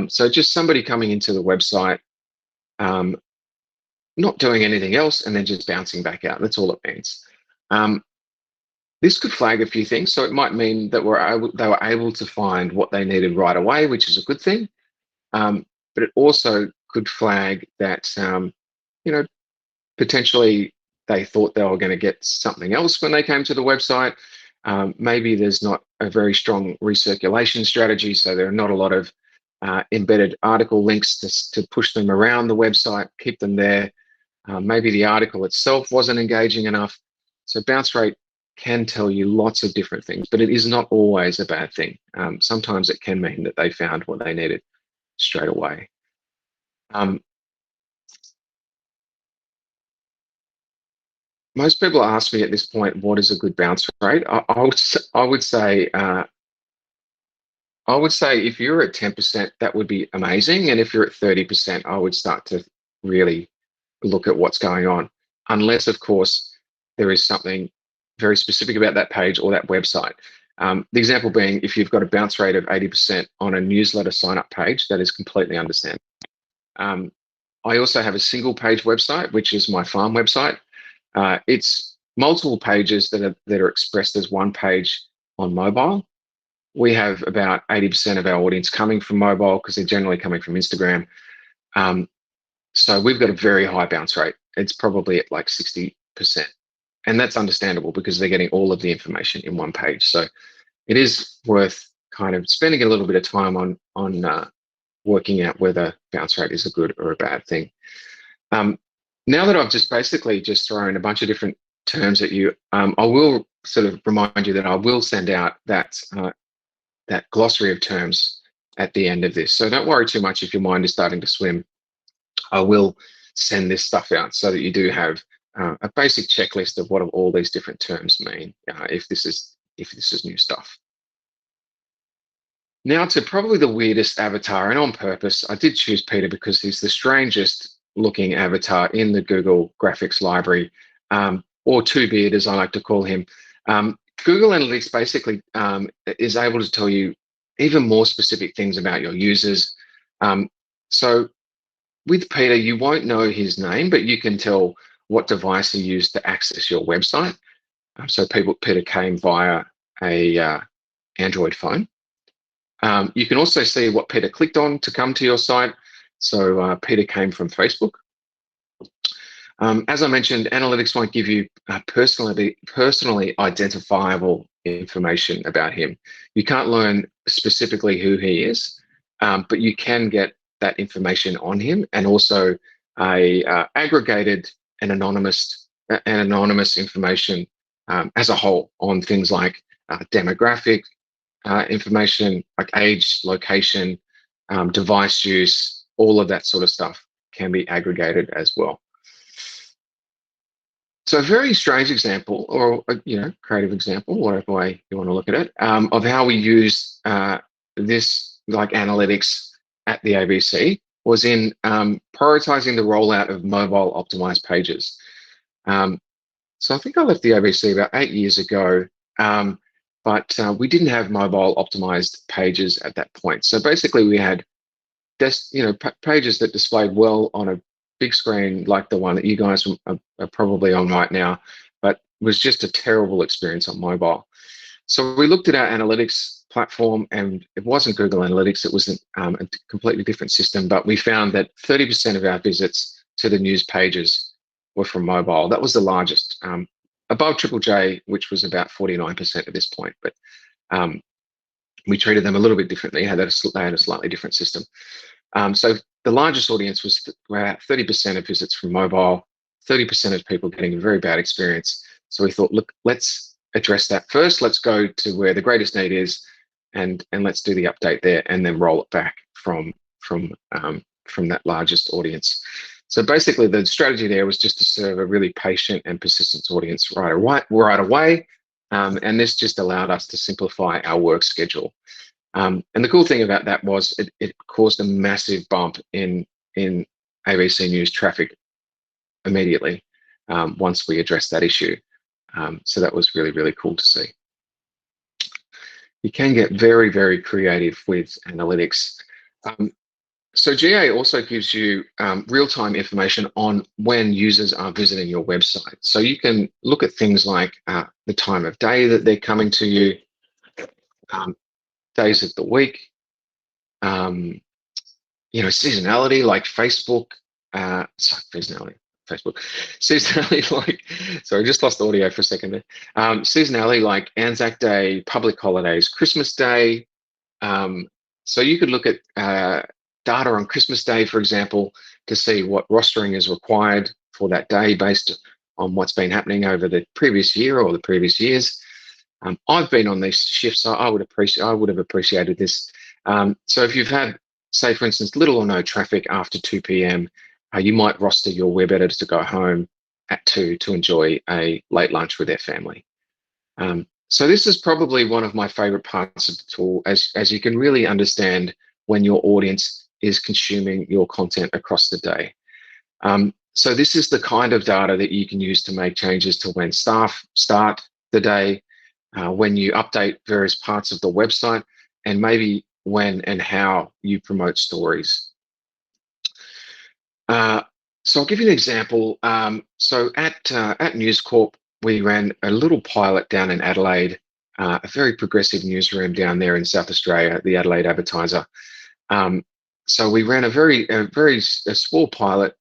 So just somebody coming into the website, not doing anything else, and then just bouncing back out. That's all it means. This could flag a few things. So it might mean that they were able to find what they needed right away, which is a good thing. But it also could flag that, you know, potentially they thought they were going to get something else when they came to the website. Maybe there's not a very strong recirculation strategy, so there are not a lot of embedded article links to push them around the website, keep them there. Maybe the article itself wasn't engaging enough. So bounce rate can tell you lots of different things, but it is not always a bad thing. Sometimes it can mean that they found what they needed straight away. Most people ask me at this point, what is a good bounce rate? I would say if you're at 10%, that would be amazing. And if you're at 30%, I would start to really look at what's going on. Unless, of course, there is something very specific about that page or that website. The example being, if you've got a bounce rate of 80% on a newsletter sign-up page, that is completely understandable. I also have a single page website, which is my farm website. It's multiple pages that are expressed as one page on mobile. We have about 80% of our audience coming from mobile because they're generally coming from Instagram. So we've got a very high bounce rate. It's probably at like 60%. And that's understandable because they're getting all of the information in one page. So it is worth kind of spending a little bit of time on working out whether bounce rate is a good or a bad thing. Now that I've just basically just thrown a bunch of different terms at you, I will sort of remind you that I will send out that glossary of terms at the end of this. So don't worry too much if your mind is starting to swim. I will send this stuff out so that you do have a basic checklist of what all these different terms mean if this is new stuff. Now to probably the weirdest avatar, and on purpose, I did choose Peter because he's the strangest looking avatar in the Google graphics library, or two-beard as I like to call him. Google Analytics basically is able to tell you even more specific things about your users. So with Peter, you won't know his name, but you can tell what device he used to access your website. So Peter came via a Android phone. You can also see what Peter clicked on to come to your site. So Peter came from Facebook. As I mentioned, analytics won't give you personally identifiable information about him. You can't learn specifically who he is, but you can get that information on him, and also aggregated and anonymous information as a whole on things like demographic information, like age, location, device use, all of that sort of stuff can be aggregated as well. So a very strange example, or creative example, whatever way you want to look at it, of how we use this like analytics at the ABC was in prioritizing the rollout of mobile optimized pages. So I think I left the ABC about 8 years ago, but we didn't have mobile optimized pages at that point. So basically we had pages that displayed well on a big screen like the one that you guys are probably on right now, but was just a terrible experience on mobile. So we looked at our analytics platform, and it wasn't Google Analytics, it was a completely different system, but we found that 30% of our visits to the news pages were from mobile. That was the largest, above Triple J, which was about 49% at this point, but we treated them a little bit differently. They had a slightly different system. So the largest audience was about 30% of visits from mobile, 30% of people getting a very bad experience. So we thought, look, let's address that first. Let's go to where the greatest need is, and let's do the update there, and then roll it back from that largest audience. So basically, the strategy there was just to serve a really patient and persistent audience right away, and this just allowed us to simplify our work schedule. And the cool thing about that was it caused a massive bump in ABC News traffic immediately once we addressed that issue. So that was really, really cool to see. You can get very, very creative with analytics. So GA also gives you real-time information on when users are visiting your website. So you can look at things like the time of day that they're coming to you, days of the week, seasonality like Facebook. Seasonality like, sorry, just lost audio for a second there. Seasonality like Anzac Day, public holidays, Christmas Day. So you could look at data on Christmas Day, for example, to see what rostering is required for that day based on what's been happening over the previous year or the previous years. I've been on these shifts, so I would have appreciated this. So if you've had, say, for instance, little or no traffic after 2 p.m., you might roster your web editors to go home at 2 to enjoy a late lunch with their family. So this is probably one of my favorite parts of the tool, as you can really understand when your audience is consuming your content across the day. So this is the kind of data that you can use to make changes to when staff start the day, when you update various parts of the website, and maybe when and how you promote stories. So I'll give you an example. So at News Corp, we ran a little pilot down in Adelaide, a very progressive newsroom down there in South Australia, the Adelaide Advertiser. So we ran a very small pilot,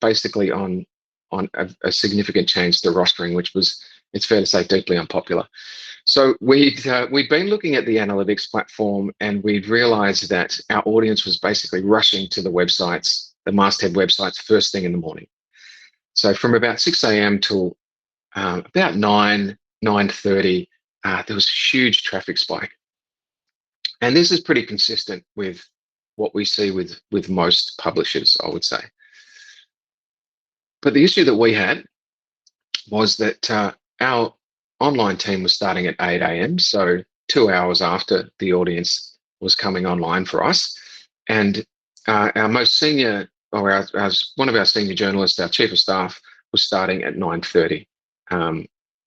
basically on a significant change to rostering, which was, it's fair to say, deeply unpopular. So we'd been looking at the analytics platform, and we'd realised that our audience was basically rushing to the websites, the masthead websites, first thing in the morning. So from about 6 a.m. till about 9:30, there was a huge traffic spike. And this is pretty consistent with what we see with most publishers, I would say. But the issue that we had was that our online team was starting at 8 a.m., so 2 hours after the audience was coming online for us. And our most senior, or one of our senior journalists, our chief of staff, was starting at 9:30,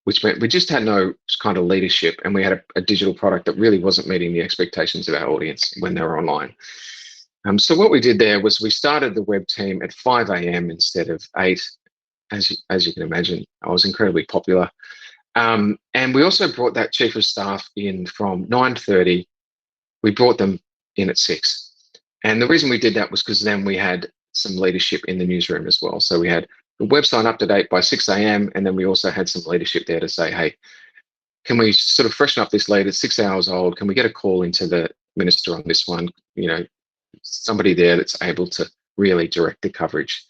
which meant we just had no kind of leadership, and we had a digital product that really wasn't meeting the expectations of our audience when they were online. So what we did there was we started the web team at 5 a.m. instead of 8. As you can imagine, I was incredibly popular. And we also brought that chief of staff in from 9:30. We brought them in at 6. And the reason we did that was because then we had some leadership in the newsroom as well. So we had the website up to date by 6 a.m. And then we also had some leadership there to say, hey, can we sort of freshen up this lead? It's 6 hours old. Can we get a call into the minister on this one? Somebody there that's able to really direct the coverage.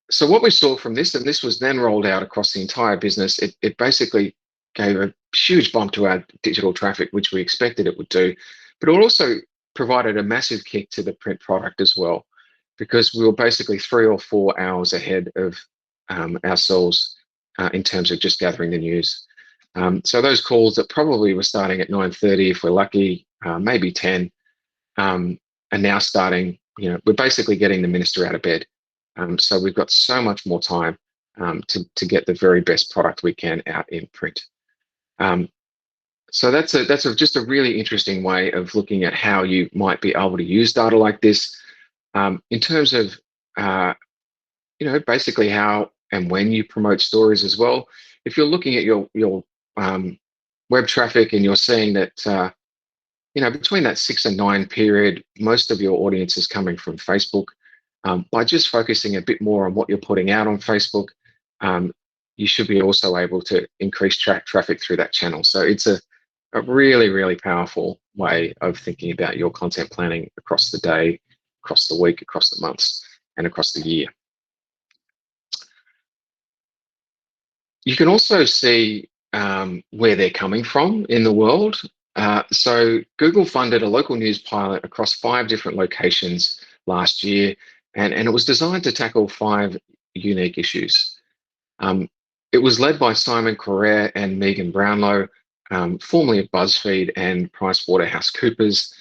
So what we saw from this, and this was then rolled out across the entire business, it basically gave a huge bump to our digital traffic, which we expected it would do, but it also provided a massive kick to the print product as well, because we were basically 3 or 4 hours ahead of ourselves in terms of just gathering the news. So those calls that probably were starting at 9:30, if we're lucky, maybe 10, are now starting, we're basically getting the minister out of bed. So we've got so much more time to get the very best product we can out in print. So that's just a really interesting way of looking at how you might be able to use data like this in terms of basically how and when you promote stories as well. If you're looking at your web traffic and you're seeing that between that 6 and 9 period, most of your audience is coming from Facebook. By just focusing a bit more on what you're putting out on Facebook, you should be also able to increase traffic through that channel. So it's a really, really powerful way of thinking about your content planning across the day, across the week, across the months, and across the year. You can also see where they're coming from in the world. So Google funded a local news pilot across 5 different locations last year, and it was designed to tackle 5 unique issues. It was led by Simon Correa and Megan Brownlow, formerly of BuzzFeed and PricewaterhouseCoopers.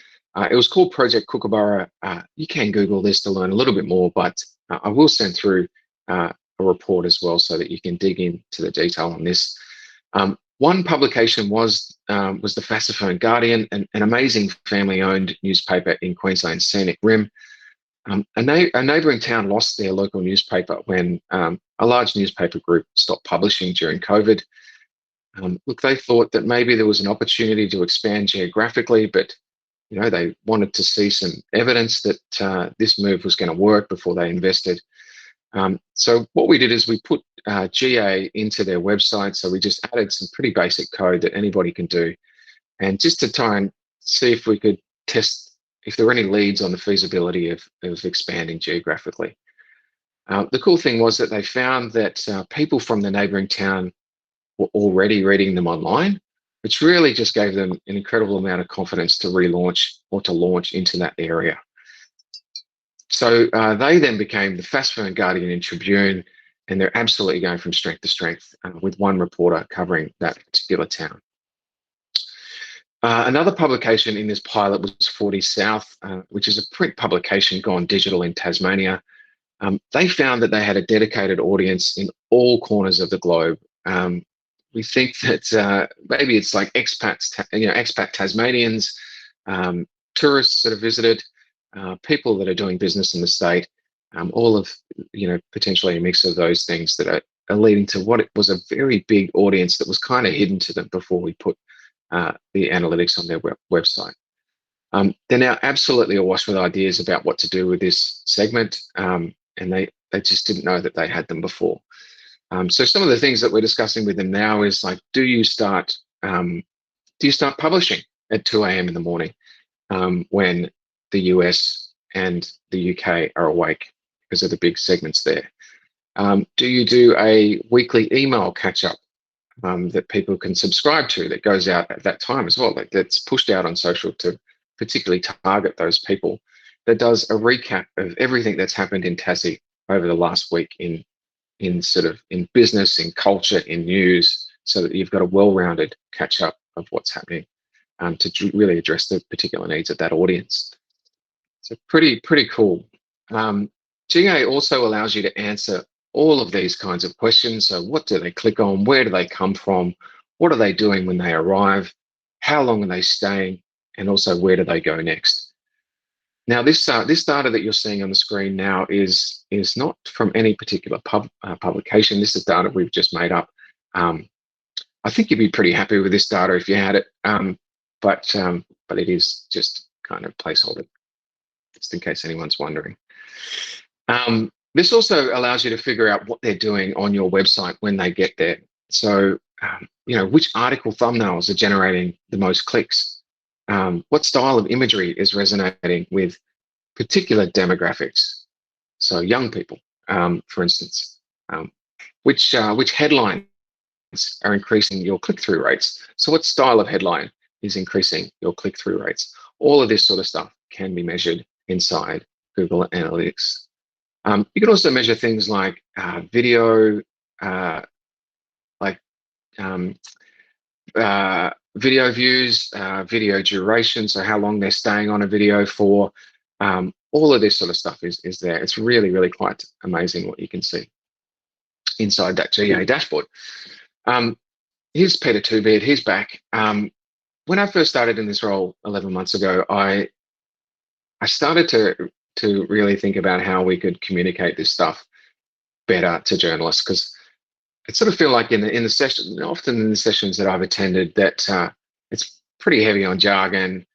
It was called Project Kookaburra. You can Google this to learn a little bit more, but I will send through a report as well so that you can dig into the detail on this. One publication was was the Fassifone Guardian, an amazing family-owned newspaper in Queensland's Scenic Rim. A neighbouring town lost their local newspaper when a large newspaper group stopped publishing during COVID. Look, they thought that maybe there was an opportunity to expand geographically, but they wanted to see some evidence that this move was going to work before they invested. So what we did is we put GA into their website. So we just added some pretty basic code that anybody can do, and just to try and see if we could test if there were any leads on the feasibility of expanding geographically. The cool thing was that they found that people from the neighbouring town were already reading them online, which really just gave them an incredible amount of confidence to relaunch or to launch into that area. So they then became the Fassifone Guardian and Tribune, and they're absolutely going from strength to strength with one reporter covering that particular town. Another publication in this pilot was 40 South, which is a print publication gone digital in Tasmania. They found that they had a dedicated audience in all corners of the globe. We think that maybe it's like expats, expat Tasmanians, tourists that have visited, people that are doing business in the state, all of, potentially a mix of those things that are leading to what it was a very big audience that was kind of hidden to them before we put the analytics on their website. They're now absolutely awash with ideas about what to do with this segment, and they just didn't know that they had them before. So some of the things that we're discussing with them now is like, do you start publishing at 2 a.m. in the morning when the US and the UK are awake because of the big segments there? Do you do a weekly email catch-up that people can subscribe to that goes out at that time as well, that's pushed out on social to particularly target those people, that does a recap of everything that's happened in Tassie over the last week in business, in culture, in news, so that you've got a well-rounded catch-up of what's happening to really address the particular needs of that audience. So pretty cool. GA also allows you to answer all of these kinds of questions. So what do they click on? Where do they come from? What are they doing when they arrive? How long are they staying? And also, where do they go next? Now, this data that you're seeing on the screen now is not from any particular publication. This is data we've just made up. I think you'd be pretty happy with this data if you had it, but it is just kind of placeholder, just in case anyone's wondering. This also allows you to figure out what they're doing on your website when they get there. So, which article thumbnails are generating the most clicks? What style of imagery is resonating with particular demographics? So young people, for instance. Which headlines are increasing your click-through rates? So what style of headline is increasing your click-through rates? All of this sort of stuff can be measured inside Google Analytics. You can also measure things like video, video views, video duration, so how long they're staying on a video for. All of this sort of stuff is there. It's really, really quite amazing what you can see inside that GA dashboard. Here's Peter Twobeard, he's back. When I first started in this role 11 months ago, I started to really think about how we could communicate this stuff better to journalists, because I sort of feel like in the session, often in the sessions that I've attended, that it's pretty heavy on jargon,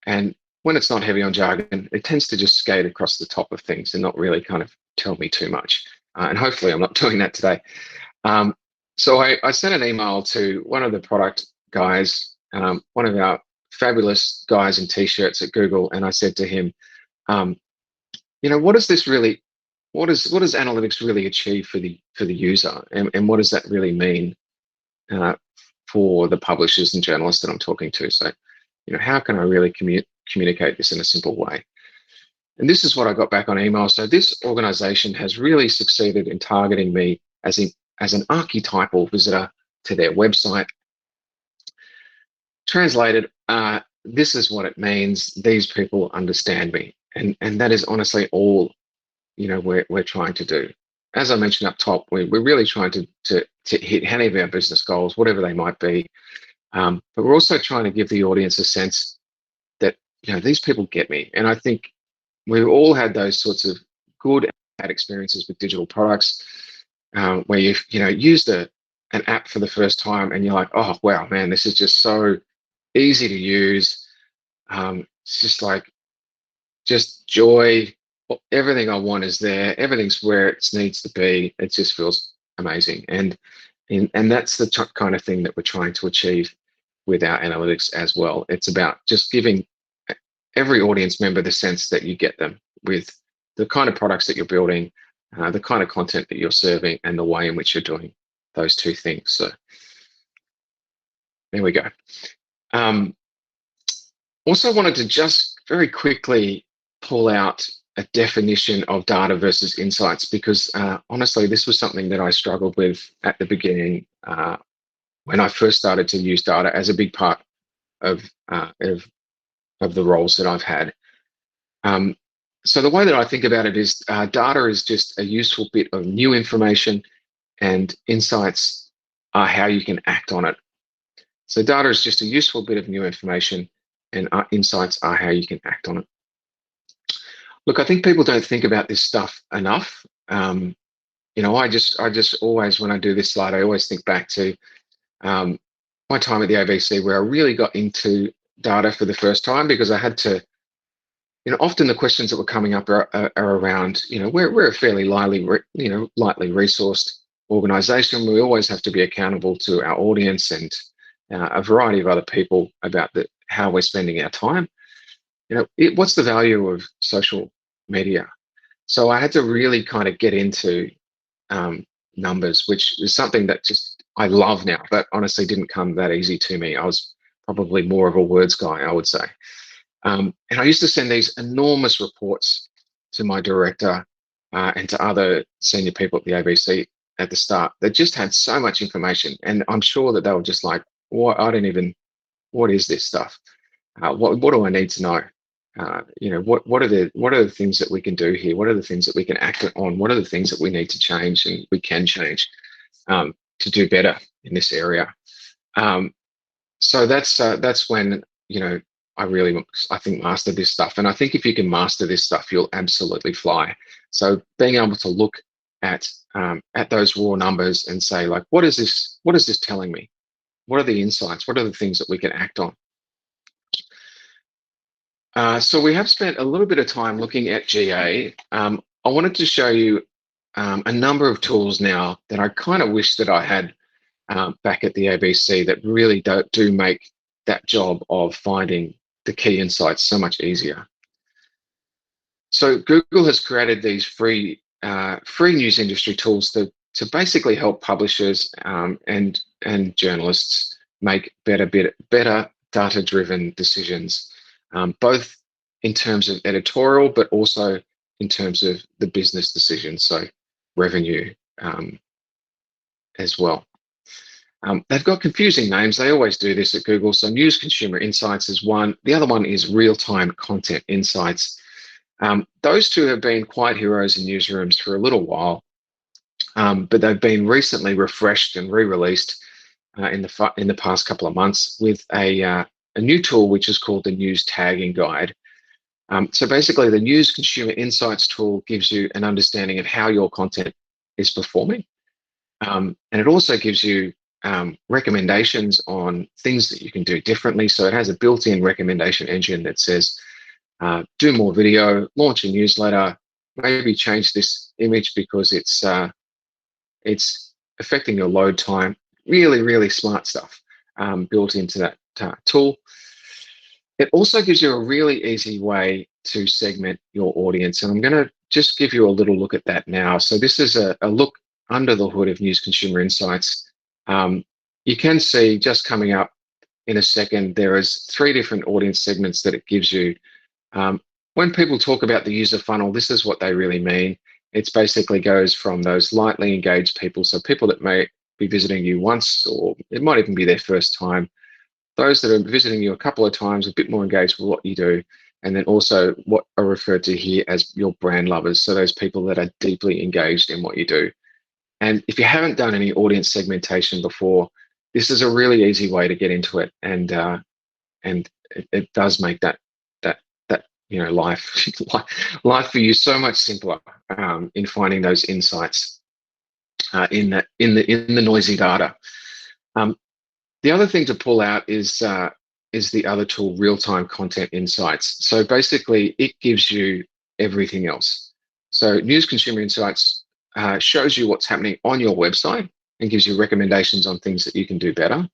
and when it's not heavy on jargon, it tends to just skate across the top of things and not really kind of tell me too much. And hopefully I'm not doing that today. So I sent an email to one of the product guys, one of our fabulous guys in t-shirts at Google, and I said to him, what does this really, what does analytics really achieve for the user, and what does that really mean for the publishers and journalists that I'm talking to? So, how can I really communicate this in a simple way? And this is what I got back on email. So this organization has really succeeded in targeting me as an archetypal visitor to their website. Translated, this is what it means. These people understand me. And that is honestly all, we're trying to do. As I mentioned up top, we're really trying to hit any of our business goals, whatever they might be, But we're also trying to give the audience a sense that, these people get me. And I think we've all had those sorts of good and bad experiences with digital products, where you've used an app for the first time and you're like, oh wow, man, this is just so easy to use. It's just like joy. Everything I want is there. Everything's where it needs to be. It just feels amazing, and that's the kind of thing that we're trying to achieve with our analytics as well. It's about just giving every audience member the sense that you get them with the kind of products that you're building, the kind of content that you're serving, and the way in which you're doing those two things. So there we go. Also wanted to just very quickly pull out a definition of data versus insights, because honestly, this was something that I struggled with at the beginning when I first started to use data as a big part of the roles that I've had. So the way that I think about it is data is just a useful bit of new information, and insights are how you can act on it. So data is just a useful bit of new information, and insights are how you can act on it. Look, I think people don't think about this stuff enough. I just always, when I do this slide, I always think back to my time at the ABC, where I really got into data for the first time, because I had to, often the questions that were coming up are around, we're a fairly lightly resourced organization. We always have to be accountable to our audience and a variety of other people about how we're spending our time. What's the value of social media? So I had to really kind of get into numbers, which is something that just I love now, but honestly didn't come that easy to me. I was probably more of a words guy, I would say. And I used to send these enormous reports to my director and to other senior people at the ABC at the start that just had so much information. And I'm sure that they were just like, what is this stuff? What do I need to know? What are the things that we can do here? What are the things that we can act on? What are the things that we need to change and we can change to do better in this area? So that's when I think master this stuff. And I think if you can master this stuff, you'll absolutely fly. So being able to look at those raw numbers and say, like, what is this telling me? What are the insights? What are the things that we can act on? So we have spent a little bit of time looking at GA. I wanted to show you a number of tools now that I kind of wish that I had back at the ABC that really do make that job of finding the key insights so much easier. So Google has created these free news industry tools to basically help publishers and journalists make better data-driven decisions, both in terms of editorial, but also in terms of the business decisions, so revenue as well. They've got confusing names. They always do this at Google. So News Consumer Insights is one. The other one is Real-Time Content Insights. Those two have been quite heroes in newsrooms for a little while, but they've been recently refreshed and re-released in the past couple of months with a new tool which is called the News Tagging Guide. So basically, the News Consumer Insights tool gives you an understanding of how your content is performing, and it also gives you recommendations on things that you can do differently. So it has a built-in recommendation engine that says, do more video, launch a newsletter, maybe change this image because it's affecting your load time. Really, really smart stuff built into that tool. It also gives you a really easy way to segment your audience. And I'm going to just give you a little look at that now. So this is a look under the hood of News Consumer Insights. You can see just coming up in a second, there is 3 different audience segments that it gives you. When people talk about the user funnel, this is what they really mean. It basically goes from those lightly engaged people, so people that may be visiting you once, or it might even be their first time, those that are visiting you a couple of times, a bit more engaged with what you do, and then also what are referred to here as your brand lovers, so those people that are deeply engaged in what you do. And if you haven't done any audience segmentation before, this is a really easy way to get into it, and it does make that life life for you so much simpler in finding those insights in the noisy data. The other thing to pull out is the other tool, Real-Time Content Insights. So basically, it gives you everything else. So News Consumer Insights shows you what's happening on your website and gives you recommendations on things that you can do better,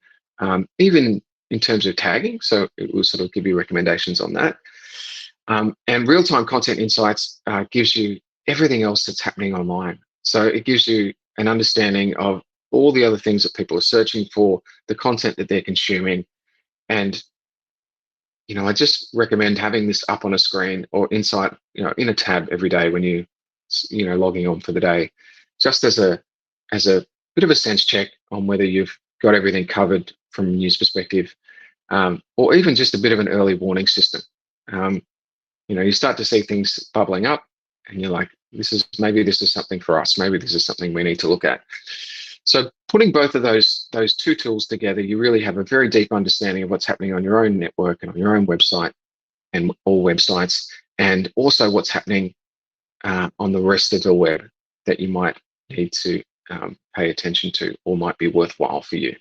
even in terms of tagging. So it will sort of give you recommendations on that. And Real-Time Content Insights gives you everything else that's happening online. So it gives you an understanding of all the other things that people are searching for, the content that they're consuming. And, I just recommend having this up on a screen or inside, in a tab every day when logging on for the day, just as a bit of a sense check on whether you've got everything covered from a news perspective, or even just a bit of an early warning system. You start to see things bubbling up and you're like, maybe this is something for us. Maybe this is something we need to look at. So putting both of those two tools together, you really have a very deep understanding of what's happening on your own network and on your own website and all websites, and also what's happening on the rest of the web that you might need to pay attention to or might be worthwhile for you.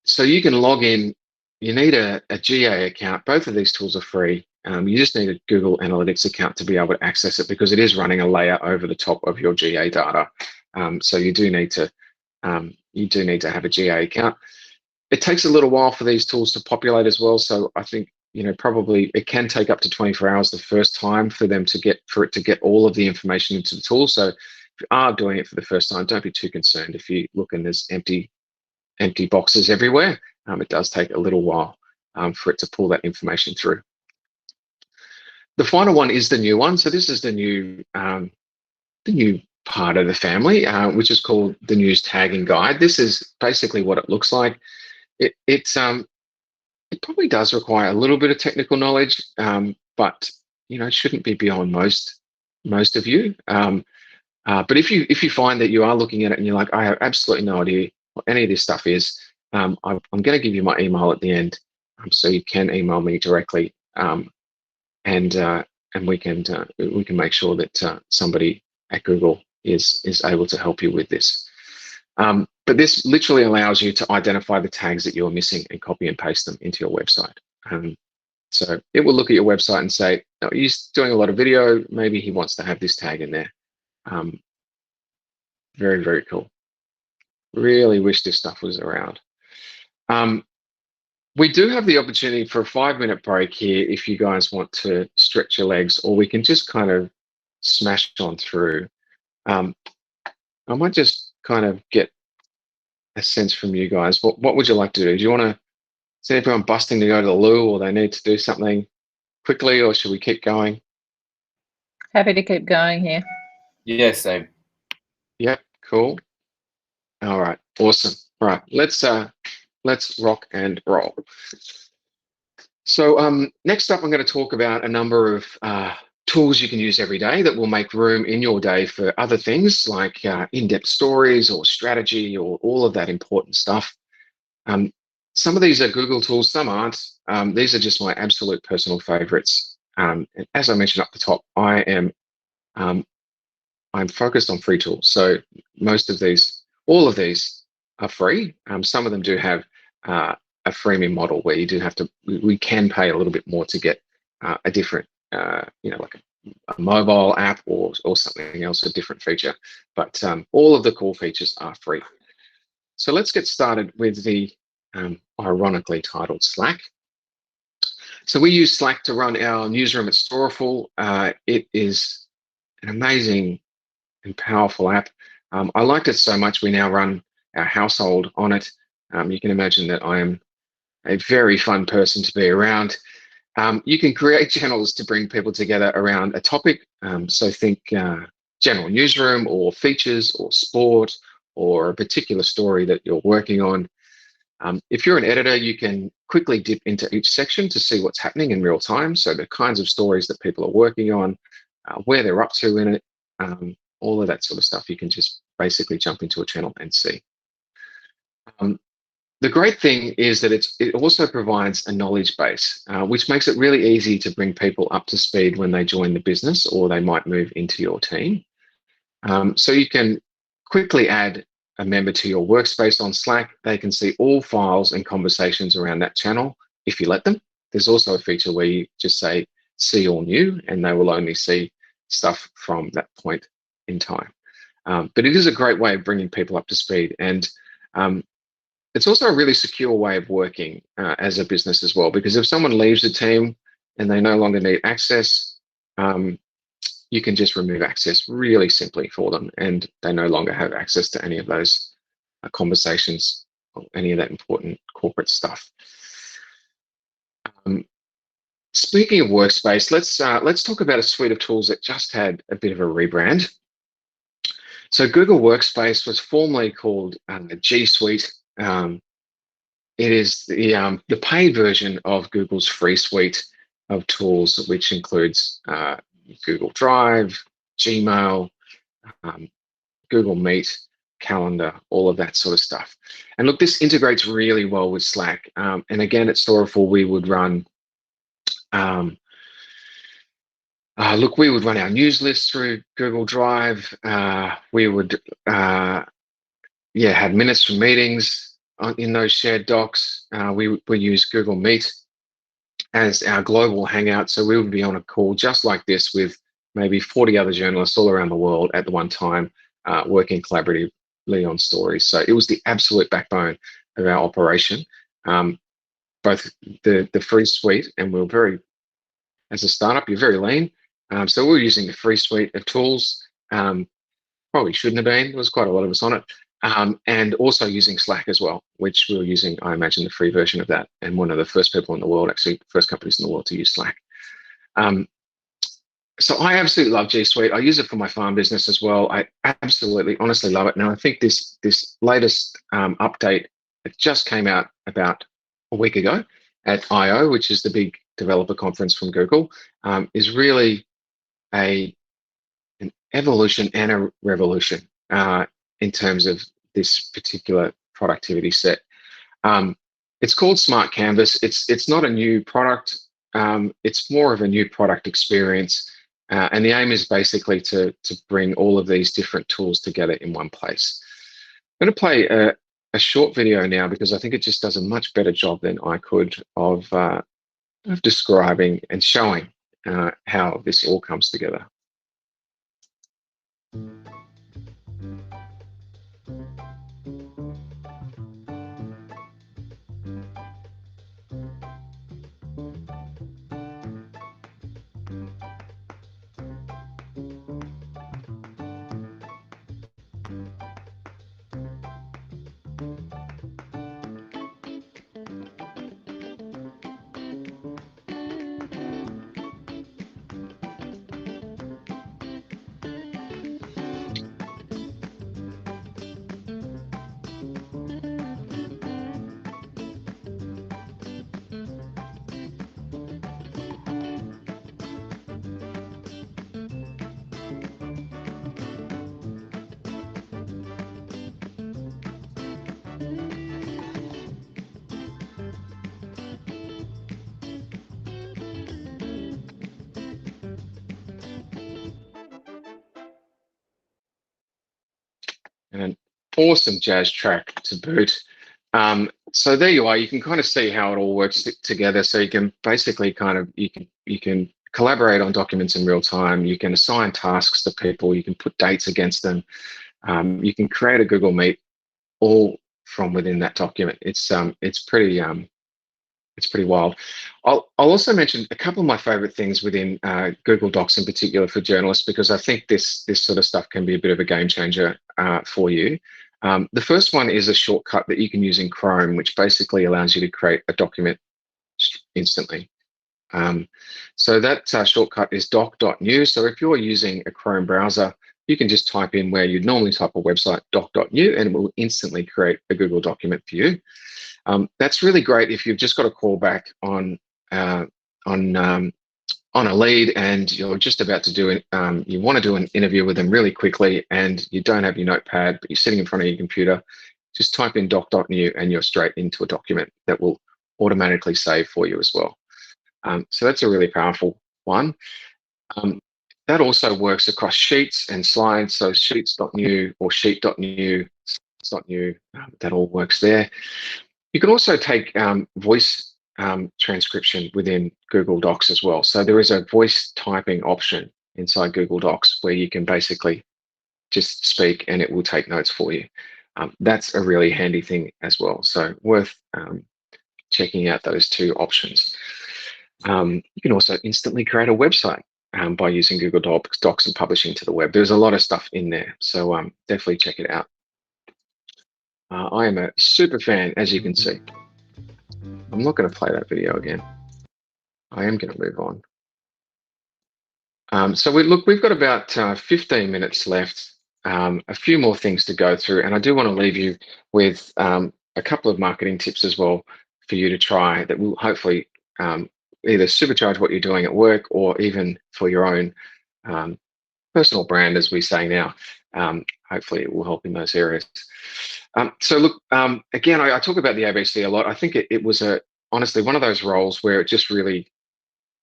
So you can log in. You need a GA account. Both of these tools are free. You just need a Google Analytics account to be able to access it, because it is running a layer over the top of your GA data. So you do need to have a GA account. It takes a little while for these tools to populate as well. So I think probably it can take up to 24 hours the first time for it to get all of the information into the tool. So if you are doing it for the first time, don't be too concerned if you look and there's empty boxes everywhere. It does take a little while for it to pull that information through. The final one is the new one. So this is the new part of the family, which is called the News Tagging Guide. This is basically what it looks like. It probably does require a little bit of technical knowledge, but it shouldn't be beyond most of you. But if you find that you are looking at it and you're like, I have absolutely no idea what any of this stuff is, I'm going to give you my email at the end, so you can email me directly, and we can make sure that somebody at Google is able to help you with this. But this literally allows you to identify the tags that you're missing and copy and paste them into your website. So it will look at your website and say, oh, he's doing a lot of video, maybe he wants to have this tag in there. Very, very cool. Really wish this stuff was around. We do have the opportunity for a 5-minute break here if you guys want to stretch your legs, or we can just kind of smash on through. I might just kind of get a sense from you guys. What would you like to do? Do you want to, is everyone busting to go to the loo, or they need to do something quickly, or should we keep going? Happy to keep going here. Yeah, same. Yep, cool. All right, awesome. All right, let's rock and roll. So next up, I'm going to talk about a number of tools you can use every day that will make room in your day for other things like in-depth stories or strategy or all of that important stuff. Some of these are Google tools, some aren't. These are just my absolute personal favorites. As I mentioned up the top, I'm focused on free tools. So all of these are free. Some of them do have a freemium model where we can pay a little bit more to get a different, like a mobile app or something else, a different feature. But all of the core features are free. So let's get started with the ironically titled Slack. So we use Slack to run our newsroom at Storeful. It is an amazing and powerful app. I liked it so much, we now run our household on it. You can imagine that I am a very fun person to be around. You can create channels to bring people together around a topic. So think general newsroom or features or sport or a particular story that you're working on. If you're an editor, you can quickly dip into each section to see what's happening in real time. So the kinds of stories that people are working on, where they're up to in it, all of that sort of stuff, you can just basically jump into a channel and see. The great thing is that it also provides a knowledge base, which makes it really easy to bring people up to speed when they join the business or they might move into your team. So you can quickly add a member to your workspace on Slack. They can see all files and conversations around that channel if you let them. There's also a feature where you just say, see all new, and they will only see stuff from that point in time. But it is a great way of bringing people up to speed. And it's also a really secure way of working as a business as well, because if someone leaves the team and they no longer need access, you can just remove access really simply for them, and they no longer have access to any of those conversations or any of that important corporate stuff. Speaking of workspace, let's talk about a suite of tools that just had a bit of a rebrand. So Google Workspace was formerly called the G Suite. It is the paid version of Google's free suite of tools, which includes Google Drive, Gmail, Google Meet, Calendar, all of that sort of stuff. And look, this integrates really well with Slack. And again, at Storeful, we would run we would run our news list through Google Drive. We would have minutes from meetings in those shared docs. We use Google Meet as our global hangout. So we would be on a call just like this with maybe 40 other journalists all around the world at the one time, working collaboratively on stories. So it was the absolute backbone of our operation, both the free suite, and we were very, as a startup, you're very lean. So we were using the free suite of tools. Probably shouldn't have been. There was quite a lot of us on it. And also using Slack as well, which we were using, I imagine, the free version of that. And one of the first people in the world, actually, first companies in the world to use Slack. So I absolutely love G Suite. I use it for my farm business as well. I absolutely, honestly love it. Now, I think this latest update, it just came out about a week ago at I/O, which is the big developer conference from Google, is really an evolution and a revolution in terms of this particular productivity set. It's called Smart Canvas. It's not a new product. It's more of a new product experience. And the aim is basically to bring all of these different tools together in one place. I'm going to play a short video now because I think it just does a much better job than I could of describing and showing how this all comes together. And an awesome jazz track to boot. So there you are. You can kind of see how it all works together. So you can basically you can collaborate on documents in real time. You can assign tasks to people. You can put dates against them. You can create a Google Meet all from within that document. It's pretty wild. I'll also mention a couple of my favorite things within Google Docs in particular for journalists, because I think this sort of stuff can be a bit of a game changer for you. The first one is a shortcut that you can use in Chrome, which basically allows you to create a document instantly. So that shortcut is doc.new. So if you're using a Chrome browser, you can just type in where you'd normally type a website, doc.new, and it will instantly create a Google document for you. That's really great if you've just got a call back on a lead and you're just about to do it. You want to do an interview with them really quickly and you don't have your notepad, but you're sitting in front of your computer. just type in doc.new and you're straight into a document that will automatically save for you as well. So that's a really powerful one. That also works across sheets and slides. So sheets.new or sheet.new, .new, that all works there. You can also take voice transcription within Google Docs as well. So there is a voice typing option inside Google Docs where you can basically just speak and it will take notes for you. That's a really handy thing as well. So worth checking out those two options. You can also instantly create a website by using Google Docs and publishing to the web. There's a lot of stuff in there, so definitely check it out. I am a super fan, as you can see. I'm not going to play that video again. I am going to move on. So we've got about 15 minutes left, a few more things to go through, and I do want to leave you with a couple of marketing tips as well for you to try that will hopefully either supercharge what you're doing at work or even for your own personal brand, as we say now. Hopefully it will help in those areas. So look, again, I talk about the ABC a lot. I think it was honestly one of those roles where it just really,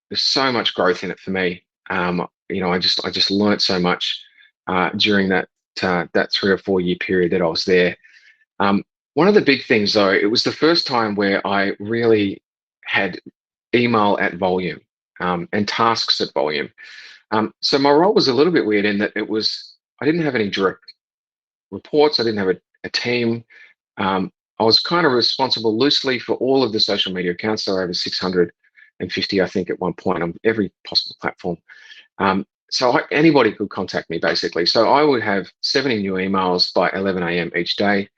there's so much growth in it for me. You know, I just learned so much during that 3 or 4 year period that I was there. One of the big things though, it was the first time where I really had email at volume and tasks at volume. So my role was a little bit weird in that I didn't have any direct reports. I didn't have a team. I was kind of responsible loosely for all of the social media accounts. So over 650, I think, at one point on every possible platform. So anybody could contact me basically. So I would have 70 new emails by 11 a.m. each day.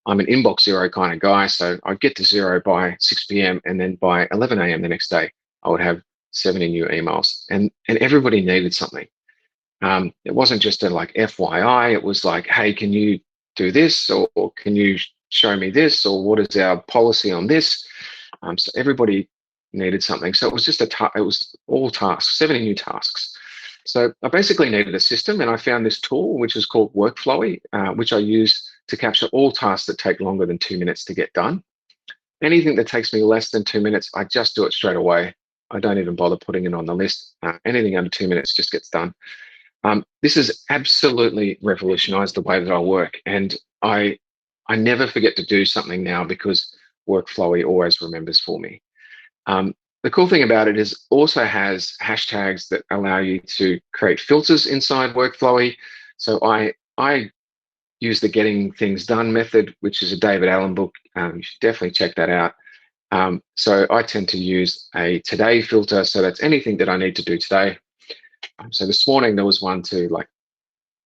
I'm an inbox zero kind of guy, so I'd get to zero by 6 p.m. and then by 11 a.m. the next day, I would have 70 new emails, and everybody needed something. It wasn't just a like FYI, it was like, hey, can you do this, or can you show me this, or what is our policy on this? So everybody needed something. So it was just it was all tasks, 70 new tasks. So I basically needed a system, and I found this tool, which is called Workflowy, which I use to capture all tasks that take longer than 2 minutes to get done. Anything that takes me less than 2 minutes, I just do it straight away. I don't even bother putting it on the list. Anything under 2 minutes just gets done. This has absolutely revolutionized the way that I work, and I never forget to do something now because Workflowy always remembers for me. The cool thing about it is also has hashtags that allow you to create filters inside Workflowy. So I use the Getting Things Done method, which is a David Allen book. You should definitely check that out. So I tend to use a today filter. So that's anything that I need to do today. So this morning there was one to like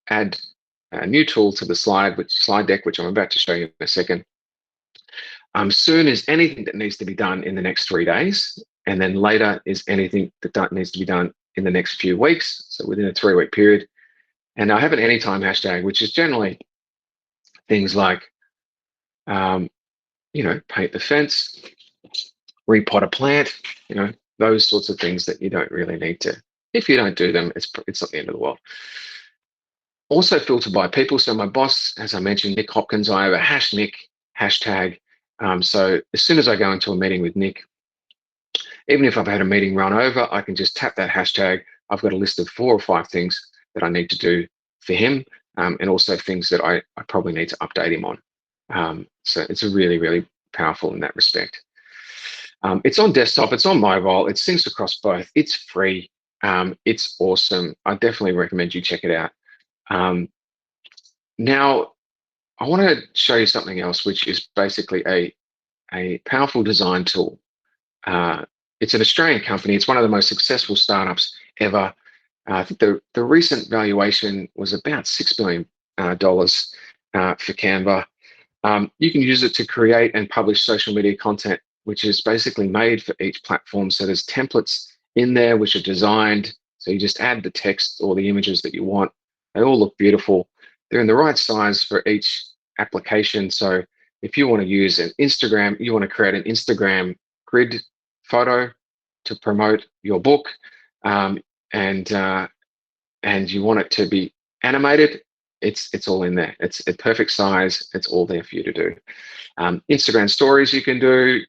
add a new tool to the slide deck, which I'm about to show you in a second. Soon is anything that needs to be done in the next 3 days. And then later is anything that needs to be done in the next few weeks. So within a 3-week period. And I have an anytime hashtag, which is generally things like, paint the fence, repot a plant, those sorts of things that you don't really need to. If you don't do them, it's not the end of the world. Also filtered by people. So my boss, as I mentioned, Nick Hopkins, I have a #Nick hashtag. So as soon as I go into a meeting with Nick, even if I've had a meeting run over, I can just tap that hashtag. I've got a list of 4 or 5 things that I need to do for him, and also things that I probably need to update him on. So it's a really, really powerful in that respect. It's on desktop, it's on mobile, it syncs across both. It's free. It's awesome. I definitely recommend you check it out. Now, I want to show you something else, which is basically a powerful design tool. It's an Australian company. It's one of the most successful startups ever. I think the recent valuation was about $6 billion for Canva. You can use it to create and publish social media content, which is basically made for each platform. So there's templates in there which are designed. So you just add the text or the images that you want. They all look beautiful. They're in the right size for each application. So if you want to use an Instagram, you want to create an Instagram grid photo to promote your book, and you want it to be animated, it's all in there. It's a perfect size. It's all there for you to do. Instagram stories you can do.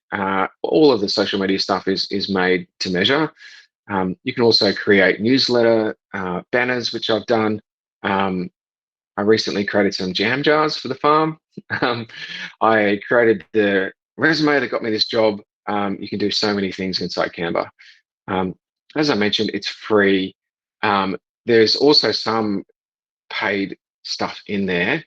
All of the social media stuff is made to measure. You can also create newsletter banners, which I've done. I recently created some jam jars for the farm. I created the resume that got me this job. You can do so many things inside Canva. As I mentioned, it's free. There's also some paid stuff in there,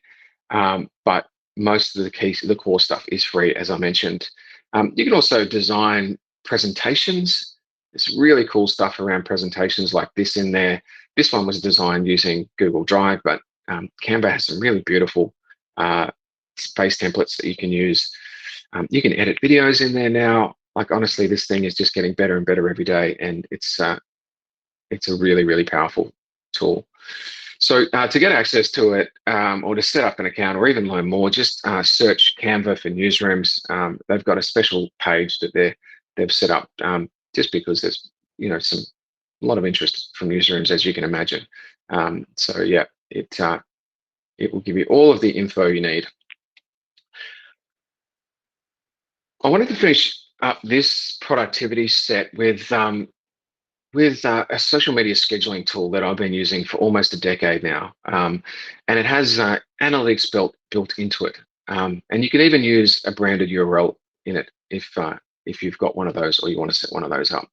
but most of the core stuff is free, as I mentioned. You can also design presentations. There's really cool stuff around presentations like this in there. This one was designed using Google Drive, but Canva has some really beautiful space templates that you can use. You can edit videos in there now. Like, honestly, this thing is just getting better and better every day, and it's a really, really powerful tool. So to get access to it, or to set up an account, or even learn more, just search Canva for newsrooms. They've got a special page that they've set up just because there's a lot of interest from newsrooms, as you can imagine. So yeah, it will give you all of the info you need. I wanted to finish up this productivity set with a social media scheduling tool that I've been using for almost a decade now, and it has analytics built into it. And you can even use a branded URL in it if you've got one of those, or you want to set one of those up,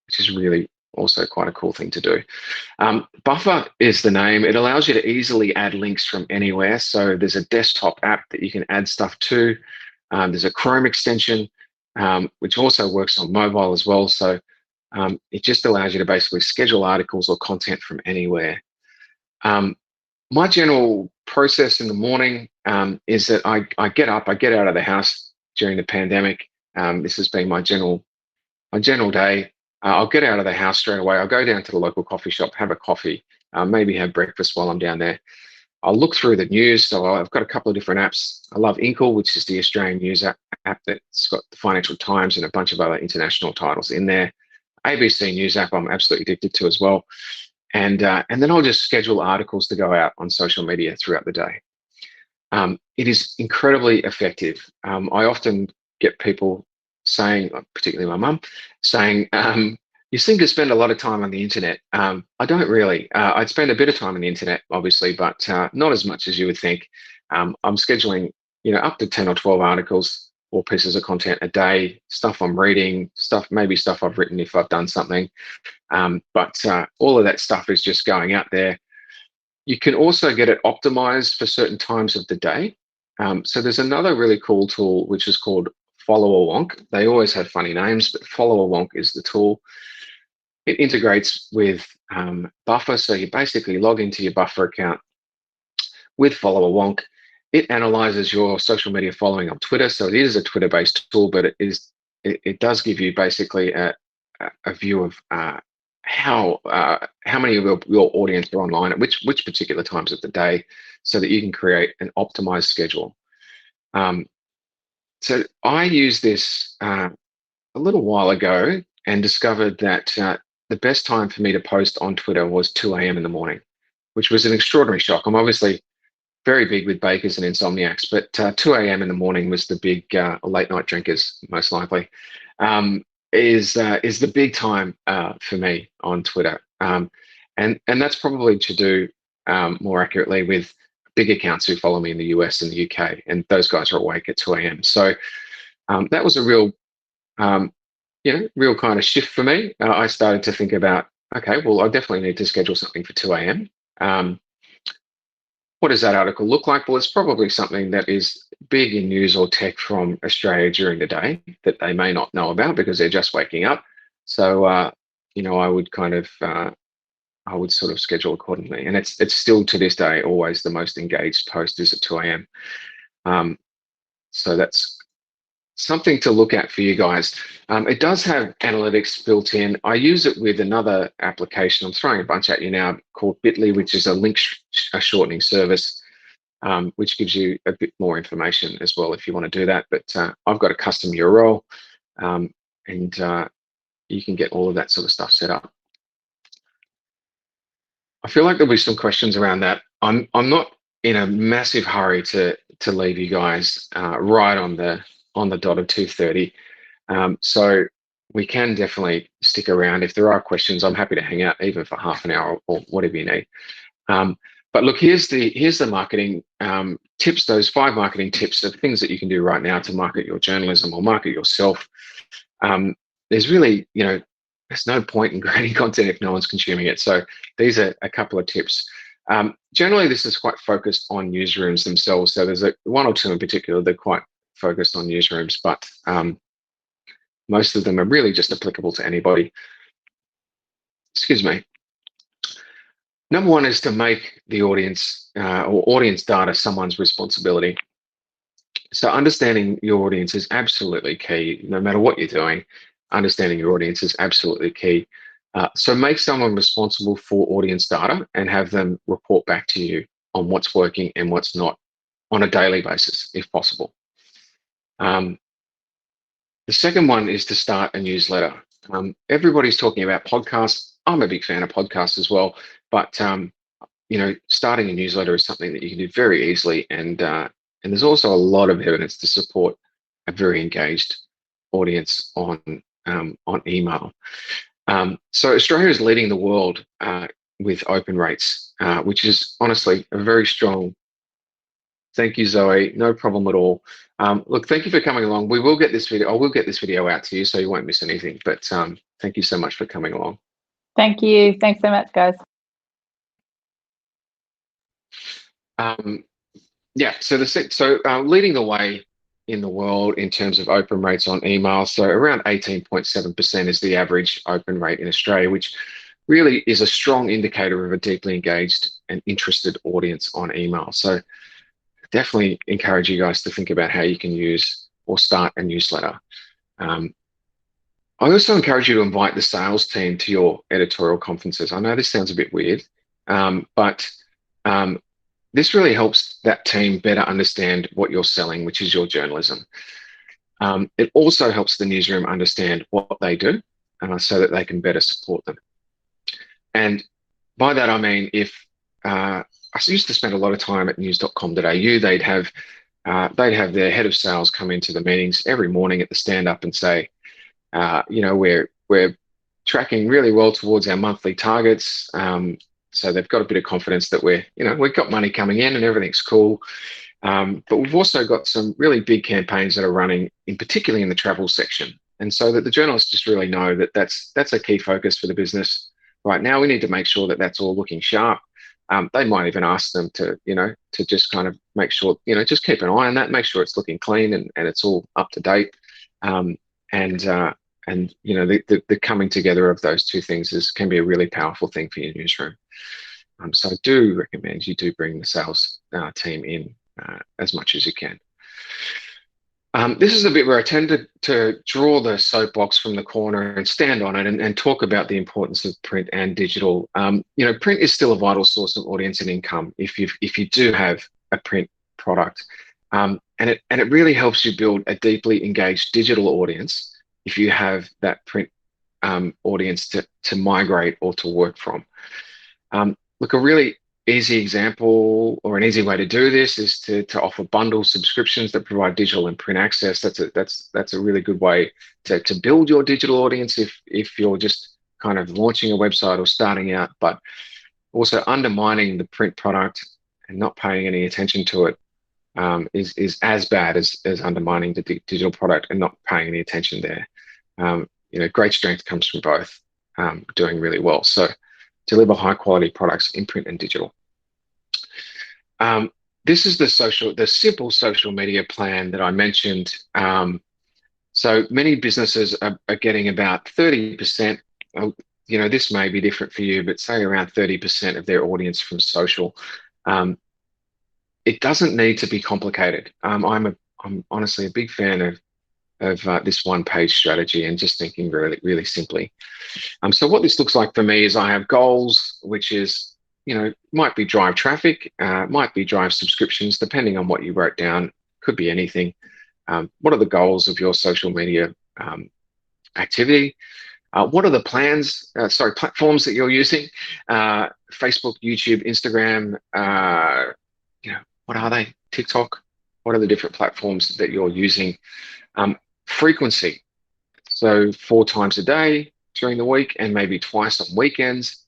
which is really also quite a cool thing to do. Buffer is the name. It allows you to easily add links from anywhere. So there's a desktop app that you can add stuff to. There's a Chrome extension, which also works on mobile as well. So it just allows you to basically schedule articles or content from anywhere. My general process in the morning is that I get up, I get out of the house during the pandemic. This has been my general day. I'll get out of the house straight away. I'll go down to the local coffee shop, have a coffee, maybe have breakfast while I'm down there. I'll look through the news. So I've got a couple of different apps. I love Inkle, which is the Australian news app that's got the Financial Times and a bunch of other international titles in there. ABC News app I'm absolutely addicted to as well. And then I'll just schedule articles to go out on social media throughout the day. It is incredibly effective. I often get people saying, particularly my mum, saying, you seem to spend a lot of time on the internet. I don't really. I'd spend a bit of time on the internet, obviously, but not as much as you would think. I'm scheduling, up to 10 or 12 articles or pieces of content a day, stuff I'm reading, maybe stuff I've written if I've done something. But all of that stuff is just going out there. You can also get it optimized for certain times of the day. So there's another really cool tool, which is called Follow a Wonk. They always have funny names, but Follow a Wonk is the tool. It integrates with Buffer. So you basically log into your Buffer account with Follow a Wonk. It analyzes your social media following on Twitter. So it is a Twitter-based tool, but it does give you basically a view of how many of your audience are online at which particular times of the day, so that you can create an optimized schedule. So I used this a little while ago and discovered that the best time for me to post on Twitter was 2 a.m. in the morning, which was an extraordinary shock. I'm obviously very big with bakers and insomniacs, but 2 a.m. in the morning was the big late night drinkers, most likely, is the big time for me on Twitter. And that's probably to do more accurately with big accounts who follow me in the US and the UK, and those guys are awake at 2 a.m. So that was a real kind of shift for me. I started to think about, okay, well, I definitely need to schedule something for 2 a.m. What does that article look like? Well, it's probably something that is big in news or tech from Australia during the day that they may not know about because they're just waking up. So, I would sort of schedule accordingly. And it's still to this day always the most engaged post is at 2 a.m. So that's something to look at for you guys. It does have analytics built in. I use it with another application. I'm throwing a bunch at you now called Bitly, which is a link shortening service, which gives you a bit more information as well if you want to do that. But I've got a custom URL, and you can get all of that sort of stuff set up. I feel like there'll be some questions around that. I'm not in a massive hurry to leave you guys right on the dot of 2:30. So we can definitely stick around. If there are questions, I'm happy to hang out even for half an hour or whatever you need. But look, here's the marketing tips, those 5 marketing tips of things that you can do right now to market your journalism or market yourself. There's really, there's no point in creating content if no one's consuming it. So these are a couple of tips. Generally, this is quite focused on newsrooms themselves. So there's one or two in particular that are quite focused on newsrooms, but most of them are really just applicable to anybody. Excuse me. Number one is to make the audience or audience data someone's responsibility. So understanding your audience is absolutely key. No matter what you're doing, understanding your audience is absolutely key. So make someone responsible for audience data and have them report back to you on what's working and what's not on a daily basis, if possible. The second one is to start a newsletter. Everybody's talking about podcasts. I'm a big fan of podcasts as well, but starting a newsletter is something that you can do very easily, and there's also a lot of evidence to support a very engaged audience on email. So Australia is leading the world with open rates, which is honestly a very strong. Thank you, Zoe. No problem at all. Look, thank you for coming along. We will get this video. I will get this video out to you, so you won't miss anything. But thank you so much for coming along. Thank you. Thanks so much, guys. Yeah. So leading the way in the world in terms of open rates on email. So around 18.7% is the average open rate in Australia, which really is a strong indicator of a deeply engaged and interested audience on email. So definitely encourage you guys to think about how you can use or start a newsletter. I also encourage you to invite the sales team to your editorial conferences. I know this sounds a bit weird, but this really helps that team better understand what you're selling, which is your journalism. It also helps the newsroom understand what they do so that they can better support them. And by that, I mean, if I used to spend a lot of time at news.com.au, they'd have their head of sales come into the meetings every morning at the stand up and say, we're tracking really well towards our monthly targets. So they've got a bit of confidence that we've got money coming in and everything's cool. But we've also got some really big campaigns that are running, particularly in the travel section. And so that the journalists just really know that that's a key focus for the business right now. We need to make sure that that's all looking sharp. They might even ask them to just kind of make sure, just keep an eye on that, make sure it's looking clean and it's all up to date. The coming together of those two things can be a really powerful thing for your newsroom. So I do recommend you do bring the sales team in as much as you can. This is a bit where I tend to draw the soapbox from the corner and stand on it and talk about the importance of print and digital. Print is still a vital source of audience and income if you do have a print product, and it really helps you build a deeply engaged digital audience if you have that print audience to migrate or to work from. Look, a really easy example or an easy way to do this is to offer bundle subscriptions that provide digital and print access. That's a really good way to build your digital audience if you're just kind of launching a website or starting out, but also undermining the print product and not paying any attention to it is as bad as undermining the digital product and not paying any attention there. Great strength comes from both doing really well. So deliver high quality products in print and digital. This is the simple social media plan that I mentioned. So many businesses are getting about 30%. This may be different for you, but say around 30% of their audience from social. It doesn't need to be complicated. I'm honestly a big fan of this one-page strategy and just thinking really, really simply. So what this looks like for me is I have goals, which is, might be drive traffic, might be drive subscriptions, depending on what you wrote down, could be anything. What are the goals of your social media activity? What are the platforms that you're using? Facebook, YouTube, Instagram, what are they? TikTok? What are the different platforms that you're using? Frequency. So 4 times a day during the week and maybe twice on weekends.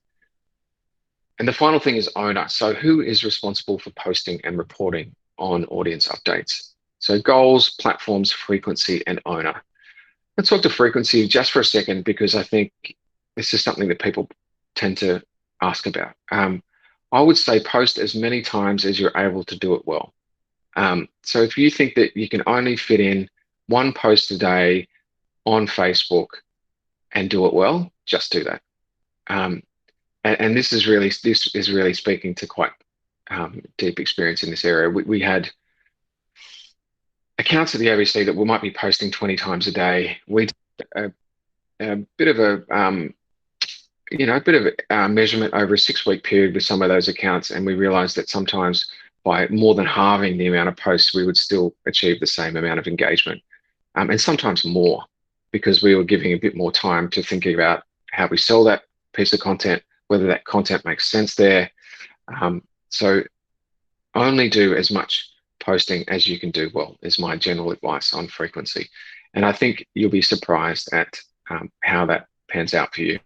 And the final thing is owner. So who is responsible for posting and reporting on audience updates? So goals, platforms, frequency, and owner. Let's talk to frequency just for a second, because I think this is something that people tend to ask about. I would say post as many times as you're able to do it well. So if you think that you can only fit in 1 post a day on Facebook and do it well, just do that. And this is really speaking to quite deep experience in this area. We had accounts at the ABC that we might be posting 20 times a day. We did a bit of a measurement over a 6-week period with some of those accounts, and we realized that sometimes by more than halving the amount of posts, we would still achieve the same amount of engagement, and sometimes more, because we were giving a bit more time to thinking about how we sell that piece of content, whether that content makes sense there. So only do as much posting as you can do well is my general advice on frequency. And I think you'll be surprised at how that pans out for you.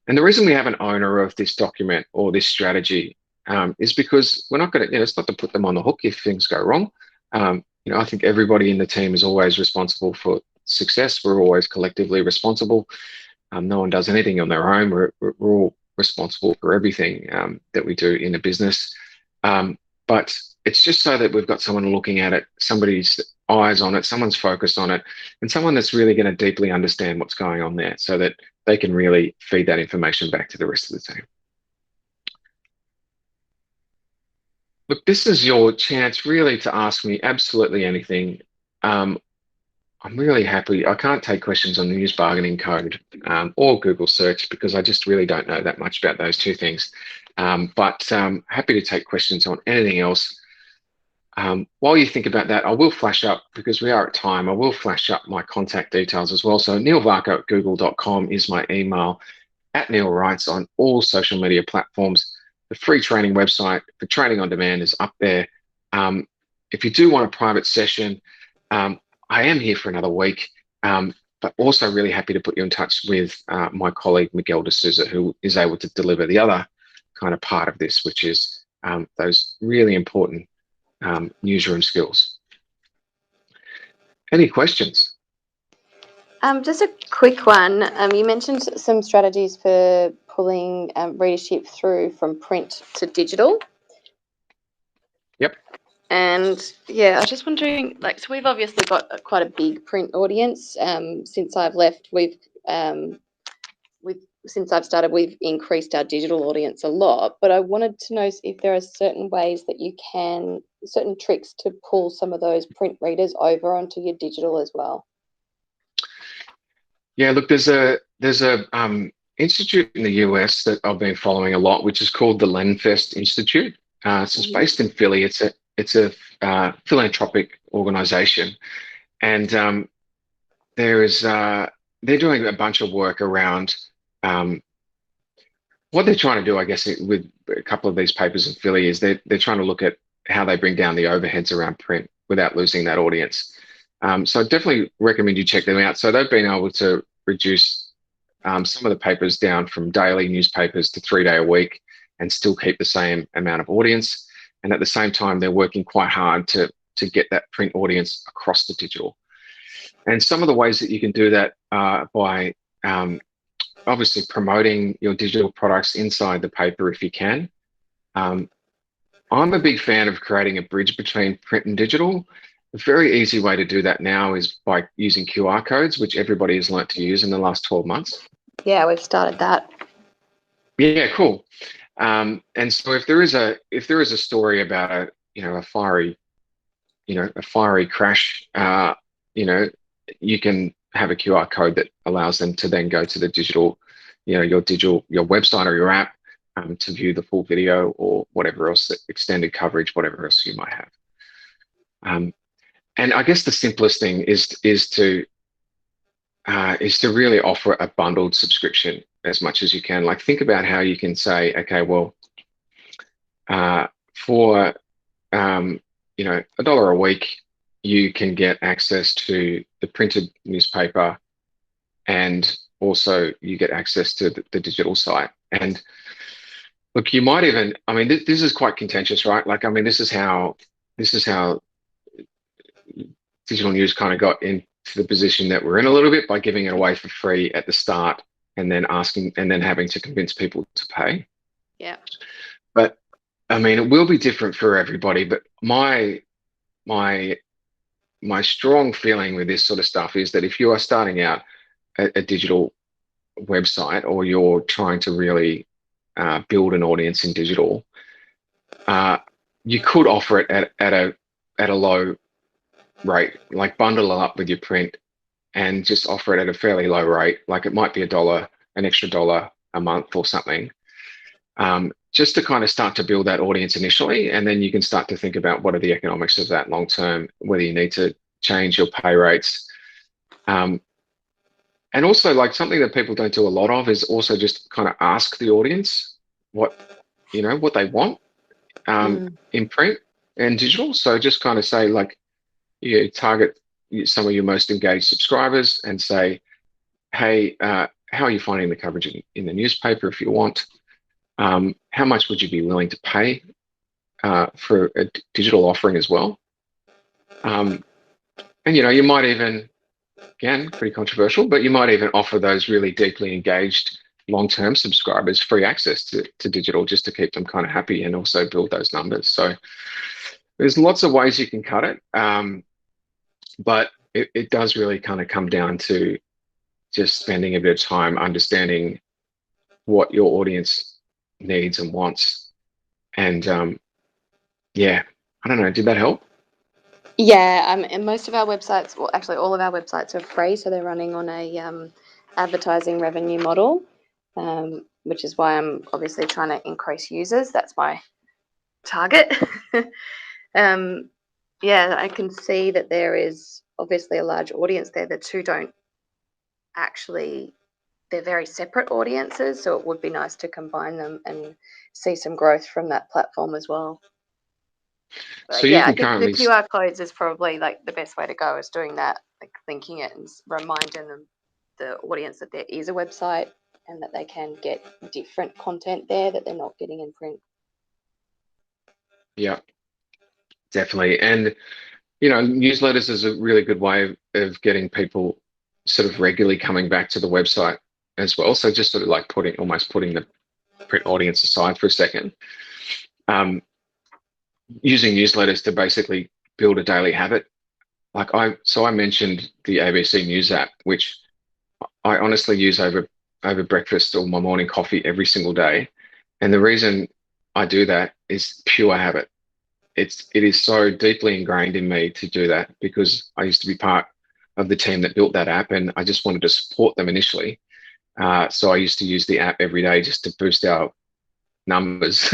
And the reason we have an owner of this document or this strategy is because we're not going to, it's not to put them on the hook if things go wrong. I think everybody in the team is always responsible for success. We're always collectively responsible. No one does anything on their own. We're all responsible for everything that we do in a business. But it's just so that we've got someone looking at it, somebody's eyes on it, someone's focused on it, and someone that's really going to deeply understand what's going on there so that they can really feed that information back to the rest of the team. Look, this is your chance really to ask me absolutely anything. I'm really happy. I can't take questions on the news bargaining code or Google search because I just really don't know that much about those 2 things. But happy to take questions on anything else. While you think about that, I will flash up, because we are at time, I will flash up my contact details as well. So neilvarcoe@google.com is my email, @NeilWrites on all social media platforms. The free training website for training on demand is up there. If you do want a private session, I am here for another week, but also really happy to put you in touch with my colleague, Miguel de Souza, who is able to deliver the other kind of part of this, which is those really important newsroom skills. Any questions? Just a quick one. You mentioned some strategies for pulling readership through from print to digital. Yep. And yeah, I was just wondering, so we've obviously got quite a big print audience. Since I've left, since I've started, we've increased our digital audience a lot. But I wanted to know if there are certain ways that you can, certain tricks to pull some of those print readers over onto your digital as well. Yeah, look, there's a institute in the US that I've been following a lot, which is called the Lenfest Institute. So it's based in Philly. It's a philanthropic organization, and they're doing a bunch of work around what they're trying to do, I guess, with a couple of these papers in Philly is they're trying to look at how they bring down the overheads around print without losing that audience. So I definitely recommend you check them out. So they've been able to reduce some of the papers down from daily newspapers to 3-day a week and still keep the same amount of audience. And at the same time, they're working quite hard to get that print audience across the digital. And some of the ways that you can do that are by obviously promoting your digital products inside the paper if you can. I'm a big fan of creating a bridge between print and digital. A very easy way to do that now is by using QR codes, which everybody has learnt to use in the last 12 months. Yeah, we've started that. Yeah, cool. And so if there is a story about a fiery crash, you can have a QR code that allows them to then go to the digital, your website or your app to view the full video or whatever else, extended coverage, whatever else you might have. And I guess the simplest thing is to is to really offer a bundled subscription as much as you can. Like, think about how you can say, okay, well, for you know, $1 a week, you can get access to the printed newspaper, and also you get access to the digital site. And look, you might even, I mean, this is quite contentious, right? Like, I mean, this is how digital news kind of got into the position that we're in a little bit, by giving it away for free at the start, and then having to convince people to pay. Yeah. But I mean, it will be different for everybody. But my strong feeling with this sort of stuff is that if you are starting out a digital website, or you're trying to really build an audience in digital, you could offer it at a low rate, like bundle it up with your print and just offer it at a fairly low rate. Like, it might be an extra $1 a month or something, just to kind of start to build that audience initially. And then you can start to think about what are the economics of that long term, whether you need to change your pay rates. And also, like, something that people don't do a lot of is also just kind of ask the audience what they want in print and digital. So just kind of say, like, you target some of your most engaged subscribers and say, hey, how are you finding the coverage in the newspaper? If you want, how much would you be willing to pay for a digital offering as well? And, you know, you might even, again, pretty controversial, but you might even offer those really deeply engaged long-term subscribers free access to digital, just to keep them kind of happy and also build those numbers. So there's lots of ways you can cut it. But it does really kind of come down to just spending a bit of time understanding what your audience needs and wants. And yeah, I don't know, did that help? Yeah, and most of our websites, well, actually all of our websites are free, so they're running on a advertising revenue model, which is why I'm obviously trying to increase users. That's my target. Yeah, I can see that there is obviously a large audience there. The two don't actually, they're very separate audiences, so it would be nice to combine them and see some growth from that platform as well. But So yeah, you I can think currently, the QR codes is probably like the best way to go, is doing that, like linking it and reminding them, the audience, that there is a website and that they can get different content there that they're not getting in print. yeah, definitely. And, you know, newsletters is a really good way of getting people sort of regularly coming back to the website as well. So just sort of like almost putting the print audience aside for a second, using newsletters to basically build a daily habit. Like, I mentioned the ABC News app, which I honestly use over breakfast or my morning coffee every single day. And the reason I do that is pure habit. It is so deeply ingrained in me to do that, because I used to be part of the team that built that app, and I just wanted to support them initially. So I used to use the app every day just to boost our numbers,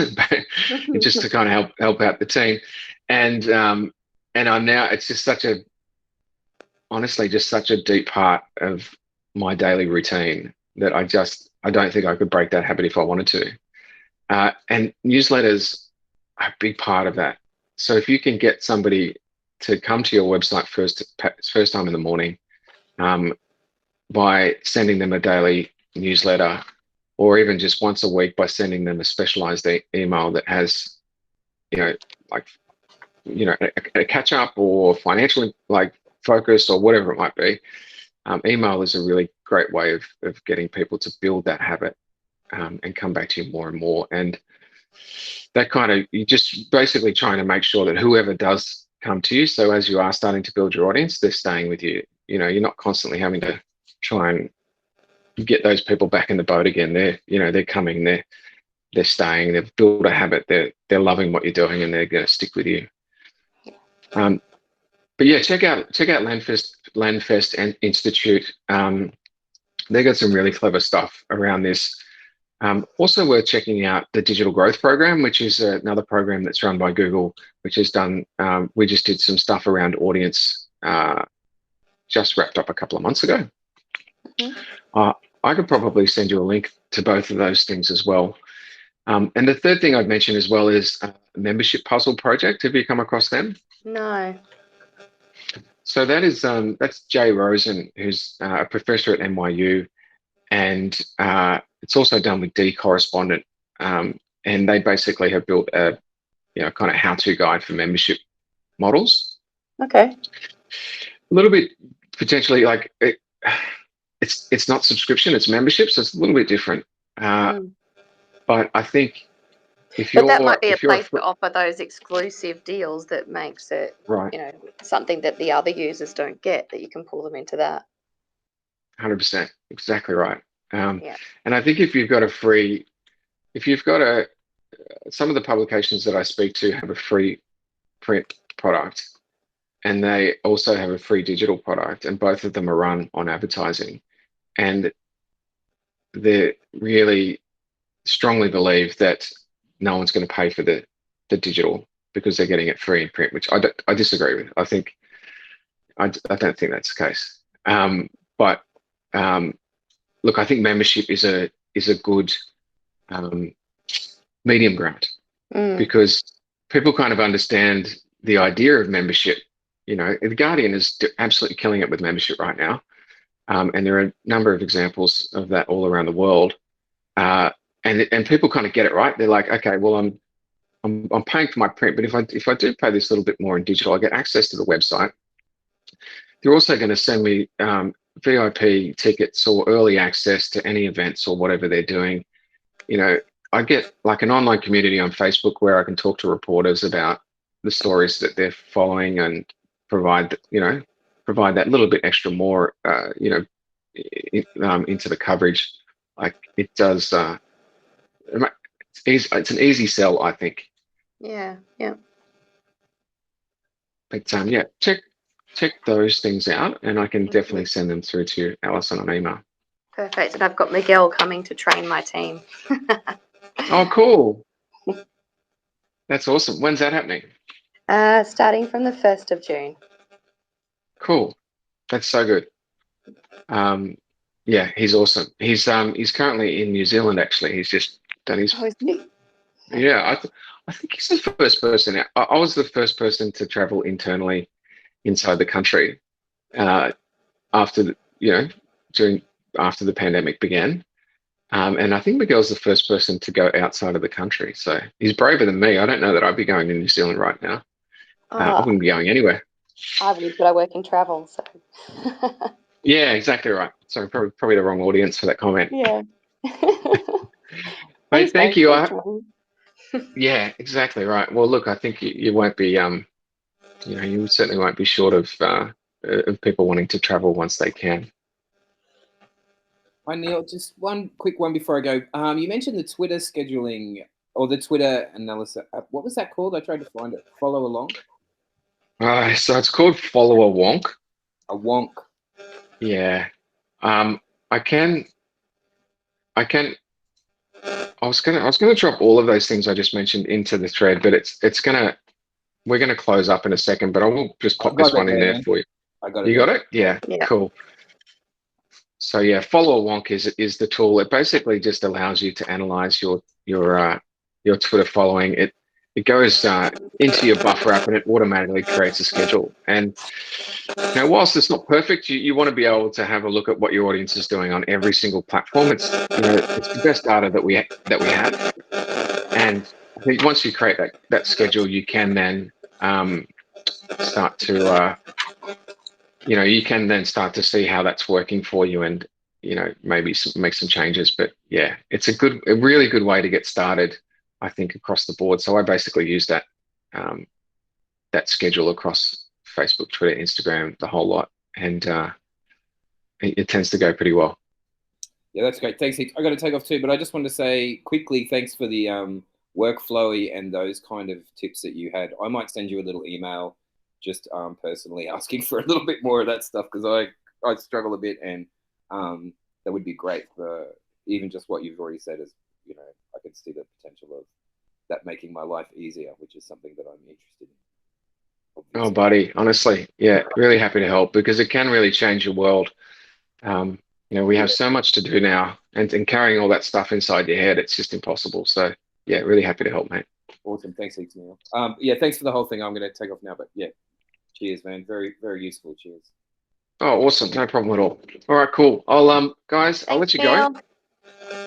just to kind of help out the team. And I now, it's just honestly just such a deep part of my daily routine that I don't think I could break that habit if I wanted to. And newsletters are a big part of that. So if you can get somebody to come to your website first time in the morning, by sending them a daily newsletter, or even just once a week by sending them a specialized email that has, a catch up or financial focus or whatever it might be. Email is a really great way of getting people to build that habit and come back to you more and more. And that you're just basically trying to make sure that whoever does come to you, so as you are starting to build your audience, they're staying with you. You're not constantly having to try and get those people back in the boat again. They're coming, they're staying, they've built a habit, they're loving what you're doing, and they're going to stick with you. But yeah, check out Landfest and Institute. They got some really clever stuff around this. Also worth checking out the Digital Growth Program, which is another program that's run by Google, which has done, we just did some stuff around audience, just wrapped up a couple of months ago. I could probably send you a link to both of those things as well. And the third thing I'd mention as well is a membership puzzle project. Have you come across them? No. So that's Jay Rosen, who's a professor at NYU, and it's also done with D Correspondent. And they basically have built a kind of how-to guide for membership models. Okay. A little bit potentially like it's not subscription, it's membership, so it's a little bit different. But I think but that might be a place to offer those exclusive deals that makes it, right, something that the other users don't get, that you can pull them into that. 100%, exactly right. Yeah. And I think if you've got some of the publications that I speak to have a free print product, and they also have a free digital product, and both of them are run on advertising, and they really strongly believe that no one's going to pay for the digital because they're getting it free in print, which I disagree with. I don't think that's the case. But look, I think membership is a good medium ground because people kind of understand the idea of membership. The Guardian is absolutely killing it with membership right now, and there are a number of examples of that all around the world. And people kind of get it, right. They're like, okay, well, I'm paying for my print, but if I do pay this little bit more in digital, I get access to the website. They're also going to send me VIP tickets or early access to any events or whatever they're doing. I get like an online community on Facebook where I can talk to reporters about the stories that they're following and provide that little bit extra more, into the coverage. Like it does. It's an easy sell, I think. Yeah. But yeah, check those things out, and I can definitely send them through to Alison on email. Perfect. And I've got Miguel coming to train my team. Oh, cool. That's awesome. When's that happening? Starting from the 1st of June. Cool. That's so good. Yeah, he's awesome. He's currently in New Zealand, actually. He's just done his. Oh, is he? Yeah, I think he's the first person. I was the first person to travel internally inside the country after the pandemic began. And I think Miguel's the first person to go outside of the country. So he's braver than me. I don't know that I'd be going to New Zealand right now. I wouldn't be going anywhere. I would, but I work in travel, so. Yeah, exactly right. So probably the wrong audience for that comment. Yeah. Mate, thank you. Yeah, exactly right. Well, look, I think you won't be, you certainly won't be short of people wanting to travel once they can. Hi, Neil. Just one quick one before I go. You mentioned the Twitter scheduling or the Twitter analysis. What was that called? I tried to find it. Follow along. So it's called Follow a Wonk. A wonk. Yeah. I was gonna drop all of those things I just mentioned into the thread, but we're gonna close up in a second, but I will just pop this one in there for you. I got it. You got it? Yeah. Cool. So yeah, Follow a Wonk is the tool. It basically just allows you to analyze your Twitter following. It goes into your buffer app and it automatically creates a schedule. And whilst it's not perfect, you want to be able to have a look at what your audience is doing on every single platform. It's the best data that we have. And I think once you create that schedule, you can then start to start to see how that's working for you, and maybe make some changes. But yeah, it's a really good way to get started, I think, across the board. So I basically use that schedule across Facebook, Twitter, Instagram, the whole lot, and it tends to go pretty well. Yeah, that's great. Thanks. I got to take off too, but I just wanted to say quickly, thanks for the Workflowy and those kind of tips that you had. I might send you a little email just personally asking for a little bit more of that stuff, because I struggle a bit, and that would be great for even just what you've already said. As I can see the potential of that making my life easier, which is something that I'm interested in. Obviously. Oh, buddy, honestly, yeah, really happy to help, because it can really change your world. You know, we have so much to do now, and carrying all that stuff inside your head, it's just impossible. So yeah, really happy to help, mate. Awesome. Thanks, heaps, Neil. Yeah, thanks for the whole thing. I'm going to take off now, but yeah, cheers, man. Very, very useful. Cheers. Oh, awesome. No problem at all. All right, cool. I'll guys, I'll let you go.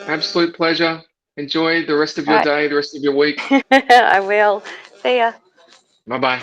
Absolute pleasure. Enjoy the rest of your day, the rest of your week. I will. See ya. Bye-bye.